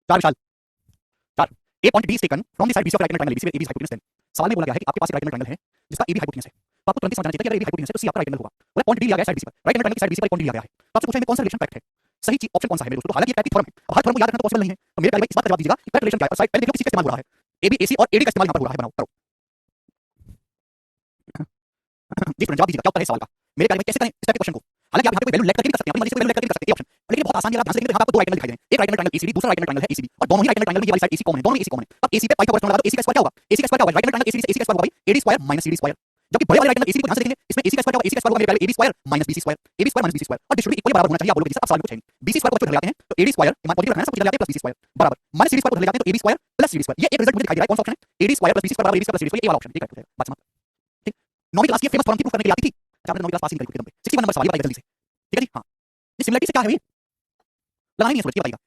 चार विशाल, चार। A point D is taken from the side BC of right angle triangle ABC where AB is hypotenuse then। सवाल में बोला गया है कि आपके पास एक राइट एंगल ट्रायंगल है जिसका AB हाइपोटेन्यूज है। तो आपको तुरंत ही समझ जाना चाहिए कि अगर AB हाइपोटेन्यूज है तो C आपका राइट एंगल होगा। बोला पॉइंट D लिया गया है साइड BC पर। राइट एंगल ट्रायंगल की साइड BC पर एक पॉइंट D लिया गया है। तो आपसे पूछा है में कौन सा रिलेशन करेक्ट है? सही चीज ऑप्शन कौन सा है मेरे दोस्तों? तो हालांकि ये टाइप की थ्योरम है। अब हर थ्योरम को याद रखना तो पॉसिबल नहीं है। तो मेरे प्यारे भाई इस बात का जवाब दीजिएगा कि करेक्ट रिलेशन क्या है और साइड पहले देखो किसी का इस्तेमाल हो रहा है। AB AC और AD का इस्तेमाल यहां पर हो रहा है। बनाओ करो। जी स्टूडेंट जवाब दीजिएगा क्या उत्तर है इस सवाल का? मेरे प्यारे भाई कैसे करें इस टाइप के क्वेश्चन को? हालांकि आप यहाँ पे वैल्यू लेट करके भी कर सकते हैं, अपनी मर्जी से वैल्यू लेट करके भी कर सकते हैं, ये ऑप्शन। लेकिन बहुत आसान है, आप ध्यान से देखेंगे तो यहाँ पे आपको दो राइट एंगल दिखाई दे रहे हैं। एक राइट एंगल ट्रायंगल ACD, दूसरा राइट एंगल ट्रायंगल है ACB और दोनों ही राइट एंगल ट्रायंगल में ये वाली साइड AC कॉमन है, दोनों में AC कॉमन है। अब AC पे पाई का कोएफिशिएंट लगा दो, AC का स्क्वायर क्या होगा? AC का स्क्वायर क्या होगा? राइट एंगल ट्रायंगल ACD से AC का स्क्वायर होगा भाई AD square minus CD square. जबकि बड़े वाले राइट एंगल ACD को ध्यान से देखेंगे, इसमें AC का स्क्वायर क्या होगा? AC का स्क्वायर होगा मेरे प्यारे AB square minus BC square, AB square minus BC square और डिस्ट्रीब्यूट इक्वली बराबर होना चाहिए। आप बोलोगे जी सर अब सवाल में कुछ है नहीं। BC स्क्वायर को बच्चों घर ले आते हैं तो AD स्क्वायर मान पॉजिटिव रखना है, सब कुछ घर ले आते हैं प्लस BC स्क्वायर बराबर माइनस CD स्क्वायर को घर ले जाते हैं तो AB square plus CD square. ये एक रिजल्ट मुझे दिखाई दे रहा है, कौन सा ऑप्शन है? AD square plus BC square बराबर AB square plus CD square, ये वाला ऑप्शन ठीक है। बात समाप्त। ठीक। 9वीं क्लास की फेमस फॉर्म की प्रूफ करने के लिए आती थी। अच्छा आपने 9वीं क्लास पास ही नहीं करी एकदम पे। 61 नंबर सवाल ये बताइए जल्दी से। ठीक है जी? हां। ये सिमिलरिटी से क्या है ये? लगाना नहीं है, सोचिए बताइएगा।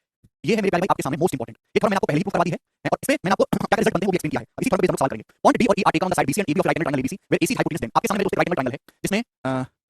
ये है मेरे प्यारे भाई आपके सामने मोस्ट इंपोर्टेंट। ये थोड़ा मैंने आपको पहले ही प्रूफ करवा दी है और इससे मैंने आपको क्या रिजल्ट बनते हैं वो भी एक्सप्लेन किया है। अब इसी थोड़ा पे हम सवाल करेंगे। पॉइंट डी और E are taken on the side BC and AB of right angle triangle ABC where AC hypotenuse then. आपके सामने दोस्तों राइट एंगल ट्रायंगल है जिसमें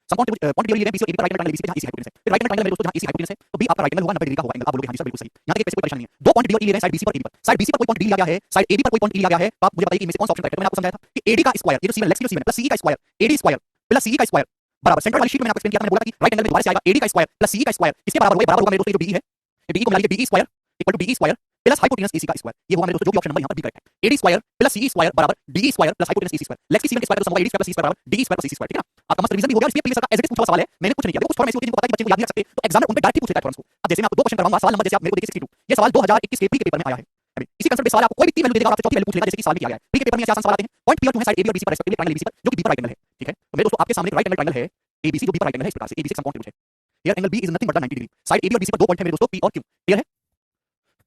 सम पॉइंट डी लिए गए बीसी और एबी पर राइट एंगल ट्रायंगल एबीसी पे जहां एसी हाइपोटेन्यूज है। फिर राइट एंगल ट्रायंगल मेरे दोस्तों जहां एसी हाइपोटेन्यूज है तो बी आपका राइट एंगल होगा 90 डिग्री का होगा एंगल। आप बोलोगे हां जी सर बिल्कुल सही। यहां तक एक पैसे कोई परेशानी नहीं है। दो पॉइंट डी और ई लिए गए साइड बीसी पर एबी पर। साइड बीसी पर कोई पॉइंट डी लिया गया है, साइड एबी पर कोई पॉइंट ई लिया गया है। तो आप मुझे बताइए कि इनमें से कौन सा ऑप्शन करेक्ट है? तो मैंने आपको समझाया था कि एडी का स्क्वायर, ये जो सी लेट्स सी प्लस सी का स्क्वायर, एडी स्क्वायर प्लस सी का स्क्वायर बराबर सेंटर वाली शीट में मैंने आपको एक्सप्लेन किया था, मैंने बोला था कि राइट एंगल में दोबारा से आएगा एडी का स्क्वायर प्लस सी का स्क्वायर किसके बराबर होगा? बराबर होगा मेरे दोस्तों ये जो बी है, ये बी को मिला लीजिए B square equal to B square plus hypotenuse AC का स्क्वायर। ये होगा मेरे दोस्तों जो भी ऑप्शन नंबर यहां पर बी करेक्ट है। एडी स्क्वायर प्लस सी स्क्वायर बराबर D square plus hypotenuse AC square. Let's see का स्क्वायर तो होगा एडी स्क्वायर प्लस सी स्क्वायर बराबर D square plus AC square. ठीक है ना? आपका मस्त रिवीजन भी हो गया। इस पे प्लीज सर का एज इट इज पूछा हुआ सवाल है, मैंने कुछ नहीं किया। देखो कुछ फॉर्म ऐसी होती है जिनको पता है कि बच्चे को याद नहीं रख सकते, तो एग्जामिनर उन पे डायरेक्ट पूछ लेता है फॉर्म्स को। अब जैसे मैं आपको दो क्वेश्चन करवाऊंगा, सवाल नंबर जैसे आप मेरे को देखिए 62, ये सवाल 2021 के पी के पेपर में आया है। अभी इसी कंसेप्ट पे सवाल आपको कोई भी तीन वैल्यू दे देगा और आपसे चौथी वैल्यू पूछ लेगा जैसे कि सवाल में किया गया है। पी के पेपर में ऐसे आसान सवाल आते हैं। पॉइंट पी और 2 है साइड एबी और बीसी पर रेस्पेक्टिवली ट्रायंगल एबीसी पर जो कि बी पर राइट एंगल है। ठीक है? तो मेरे दोस्तों आपके सामने राइट एंगल ट्रायंगल है एबीसी जो बी पर राइट एंगल है। इस प्रकार से एबीसी सम पॉइंट है। Here angle B is nothing but the 90 degree. Side AB और बीसी पर दो पॉइंट है मेरे दोस्तों पी और क्यू। क्लियर है?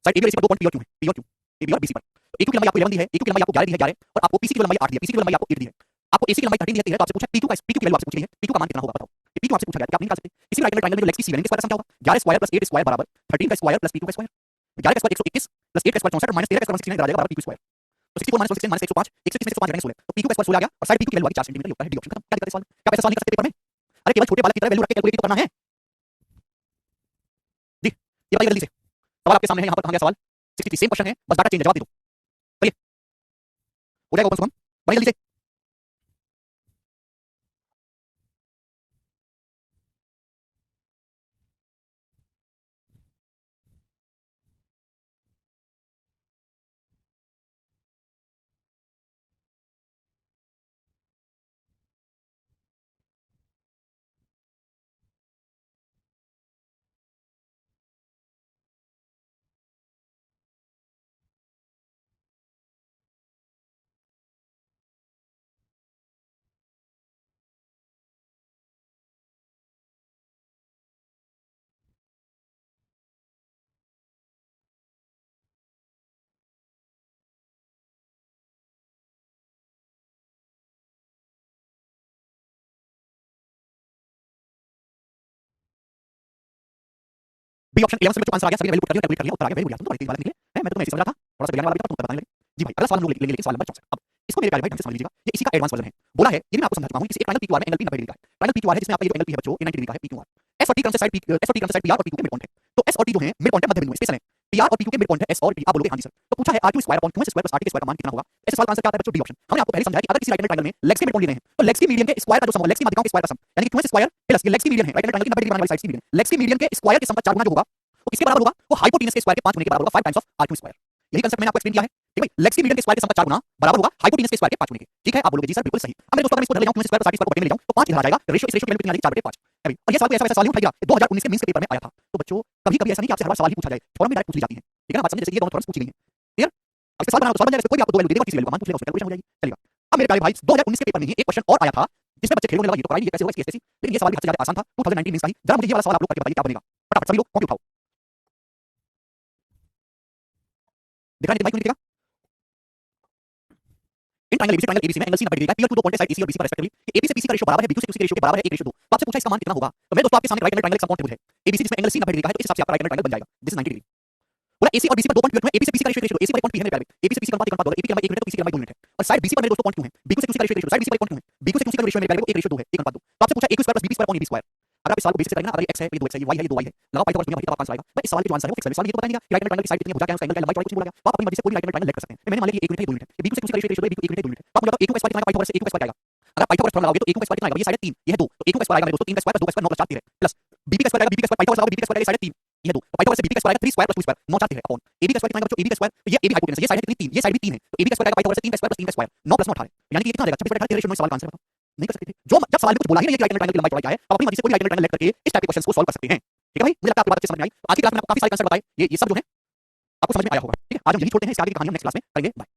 साइड एबी और बीसी पर दो पॉइंट पी और क्यू है, पी और क्यू, एबी और बीसी पर। तो एक्यू की लंबाई आपको 11 दी है, एक्यू की लंबाई आपको 11 दी है 11 और आपको पीसी की लंबाई 8 दी है, पीसी की लंबाई आपको 8 दी है। आपको एसी की लंबाई 13 दी है तो आपसे पूछा पीक्यू का, पीक्यू की वैल्यू आपसे पूछ ली है, पीक्यू का मान कितना होगा बताओ। ये पीक्यू आपसे पूछा गया, क्या आप नहीं निकाल सकते? इसी राइट एंगल ट्रायंगल में जो लेग्स की सी बनेंगे, स्क्वायर का सम क्या होगा? 11 स्क्वायर प्लस 8 स्क्वायर बराबर 13 का स्क्वायर प्लस पीक्यू का स्क्वायर। 11 का स्क्वायर 121 प्लस 8 का स्क्वायर 64 माइनस 13 का स्क्वायर 69 आ जाएगा बराबर पीक्यू स्क्वायर। तो 64 माइनस 16 माइनस 105, 121 में 105 रहेंगे 16। तो पीक्यू का स्क्वायर 16 आ गया और साइड पीक्यू की वैल्यू आ गई 4 सेंटीमीटर, ये होता है डी ऑप्शन। खत्म। क्या दिक्कत है सवाल में? क्या पैसा सवाल नहीं कर सकते पेपर में? अरे केवल छोटे बालक की तरह वैल्यू रख के कैलकुलेट तो करना है जी। ये बताइए जल्दी से, सवाल आपके सामने है, यहाँ पर कहां गया सवाल? 63 सेम क्वेश्चन है, बस डाटा चेंज है, जवाब दे दो। चलिए हो जाएगा ओपन सुगम, बताइए जल्दी से। बी ऑप्शन 11 से जो आंसर आ गया सभी ने वैल्यू पुट कर दिया, कैलकुलेट कर लिया, उत्तर आ गया, वेरी बढ़िया, तुम तो बड़ी तेज बात निकले हैं, मैं तो ऐसे समझ रहा था, थोड़ा सा विज्ञान वाला भी था, तुम बताने लगे। जी भाई अगला सवाल हम लोग लेंगे, लेकिन सवाल नंबर 64। अब इसको मेरे प्यारे भाई ढंग से समझ लीजिएगा, ये इसी का एडवांस वर्जन है। बोला है, ये भी मैं आपको समझा चुका हूं कि एक ट्रायंगल पीक्यूआर में एंगल 90 डिग्री का है। ट्रायंगल पीक्यूआर है जिसमें आपका ये जो एंगल पी है बच्चों, ये 90 डिग्री का है पीक्यूआर। एस और टी क्रम से साइड पी, एस और टी क्रम से साइड पीआर और पीक्यू के मिड पॉइंट है। तो एस और टी जो है मिड पॉइंट है, मध्य बिंदु है, स्पेशल है। पीआर और पीक्यू के मिड पॉइंट है एस और टी। आप बोलोगे हां जी सर। तो पूछा है r2 square upon q square plus rt square का मान कितना होगा? ऐसे सवाल का आंसर क्या आता है बच्चों? D option. हमने आपको पहले समझाया कि अगर किसी राइट एंगल ट्रायंगल में लेग्स के मिड पॉइंट लेने हैं तो लेग्स की मीडियन के स्क्वायर का जो सम होगा, लेग्स की माध्यिकाओं के स्क्वायर का सम, यानी कि q स्क्वायर प्लस ये लेग्स की मीडियन है, राइट एंगल ट्रायंगल की 90 डिग्री बनाने वाली साइड की मीडियन, लेग्स की मीडियन के स्क्वायर के सम का 4 गुना जो होगा वो किसके बराबर होगा? वो हाइपोटेनस के स्क्वायर के 5 गुने के बराबर होगा, 5 टाइम्स ऑफ r2 स्क्वायर। यही कांसेप्ट मैंने आपको एक्सप्लेन किया है। ठीक है भाई, लेग्स की मीडियन के स्क्वायर के सम का 4 गुना बराबर होगा हाइपोटेनस के स्क्वायर के 5 गुने के। ठीक है, आप बोलोगे जी सर बिल्कुल सही। अब मेरे दोस्तों अगर मैं इसको धर ले जाऊं q square plus rt square को बटे में ले जाऊं तो 5 इधर आ जाएगा, रेशियो इस रेशियो की वैल्यू कितनी आ जाएगी 4/5 है भाई। और ये सवाल कोई ऐसा सवाल नहीं उठाएगा, 2019 के मींस के पेपर में आया था। तो बच्चों कभी-कभी ऐसा नहीं कि आपसे हर बार सवाल ही पूछा जाए, फॉर्म में डायरेक्ट पूछ ली जाती है। ठीक है ना, बात समझे? जैसे ये दोनों थॉरम्स पूछी गई हैं। क्लियर? अब इसका सवाल बनाओ तो सवाल बन जाएगा, कोई भी आपको दो वैल्यू देगा, किसी वैल्यू का मान पूछ लेगा, उसमें कैलकुलेशन हो जाएगी। चलेगा। अब मेरे प्यारे भाई 2019 के पेपर में ही एक क्वेश्चन और आया था जिसमें बच्चे खेलने लगा, ये तो कराई, ये कैसे होगा, इसकी ऐसी। लेकिन ये सवाल भी हद से ज्यादा आसान था, 2019 मींस का ही। जरा मुझे ये वाला सवाल आप लोग करके बताइए क्या बनेगा। फटाफट सभी लोग कॉपी उठाओ। दिख रहा है भाई, क्यों नहीं दिखेगा? In triangle ABC, triangle ABC में एंगल सी 90 डिग्री का है, पी और क्यू दो पॉइंट है साइड एसी और बीसी पर रेस्पेक्टिवली। एबी से पीसी का रेशियो बराबर है, बीक्यू से क्यू के रेशियो के बराबर है 1:2। तो आपसे पूछा इसका मान कितना होगा? तो मेरे दोस्तों आपके सामने राइट एंगल ट्रायंगल सम है एबीसी जिसमें एंगल सी 90 डिग्री का है, तो इस हिसाब से आपका राइट एंगल ट्रायंगल बन जाएगा। This is 90 degree. बोला एसी और बीसी पर दो पॉइंट क्यों है? एबी से बीसी का रेशियो एसी पर 1 पॉइंट पी है मेरे प्यारे। एबी से बीसी का अनुपात 1 एबी की लंबाई 1 मीटर तो बीसी की लंबाई 2 यूनिट है। और साइड बीसी पर मेरे दोस्तों पॉइंट क्यों है? बीक्यू से क्यू का रेशियो साइड बीसी पर 1 पॉइंट क्यों है? बीक्यू से क्यू का रेशियो मेरे प्यारे को 1:2 है, 1:2। तो आपसे पूछा a square plus b square upon ab square. अगर आप इस सवाल को बेसिस से करेंगे ना, अगर ये x है, ये 2x है, ये y है, ये 2y है, लगाओ पाइथागोरस थ्योरम, तब आंसर आएगा। भाई इस सवाल के जो आंसर है वो फिक्स है। सवाल ये तो बताएंगे कि राइट एंगल ट्रायंगल की साइड कितनी है, भुजा क्या है, उसका एंगल क्या है, लंबाई चौड़ाई कुछ नहीं बोला गया। आप अपनी मर्जी से कोई राइट एंगल ट्रायंगल लेट कर सकते हैं। मैंने मान लिया कि 1 यूनिट है, 2 यूनिट है। b से क्यू का रेशियो b 1 यूनिट है, 2 यूनिट है। आप मुझे बताओ a क्यू का स्क्वायर कितना आएगा, पाइथागोरस से a क्यू का स्क्वायर क्या आएगा? अगर पाइथागोरस थ्योरम लगाओगे तो a क्यू का स्क्वायर कितना आएगा? ये 3.5, ये है 2, तो a क्यू का स्क्वायर आएगा मेरे दोस्तों 3 का स्क्वायर 2 का स्क्वायर 9 + 4 13 प्लस bb का स्क्वायर आएगा, bb का स्क्वायर पाइथागोरस लगाओगे, bb का स्क्वायर आएगा 3.5, ये 2, तो पाइथागोरस से bb का स्क्वायर आएगा 3 स्क्वायर + 2 स्क्वायर 9 4 13 अपॉन ab का स्क्वायर कितना आएगा बच्चों? ab का स्क्वायर, तो ये ab हाइपोटेनस है, ये साइड है कितनी 3, ये साइड भी 3 है, तो ab का स्क्वायर आएगा पाइथागोरस से 3 का स्क्वायर + 3 का स्क्वायर 9 + 9 18, यानी कि ये कितना आ जाएगा 26/18 रेशियो 9। सवाल का आंसर बताओ। नहीं कर सकते थे। जो जब सवाल में कुछ बोला ही नहीं है कि राइट एंगल ट्रायंगल की लंबाई चौड़ाई क्या है, आप अपनी मर्जी से कोई राइट एंगल ट्रायंगल लेट करके इस टाइप के क्वेश्चंस को सॉल्व कर सकते हैं। ठीक है भाई, मुझे लगता है आपको बात अच्छे से समझ में आई। आज की क्लास में आपको काफी सारे आंसर बताए, ये सब जो है आपको समझ में आया होगा। ठीक है, आज हम यही छोड़ते हैं, इसके आगे की कहानी हम नेक्स्ट क्लास में करेंगे। बाय।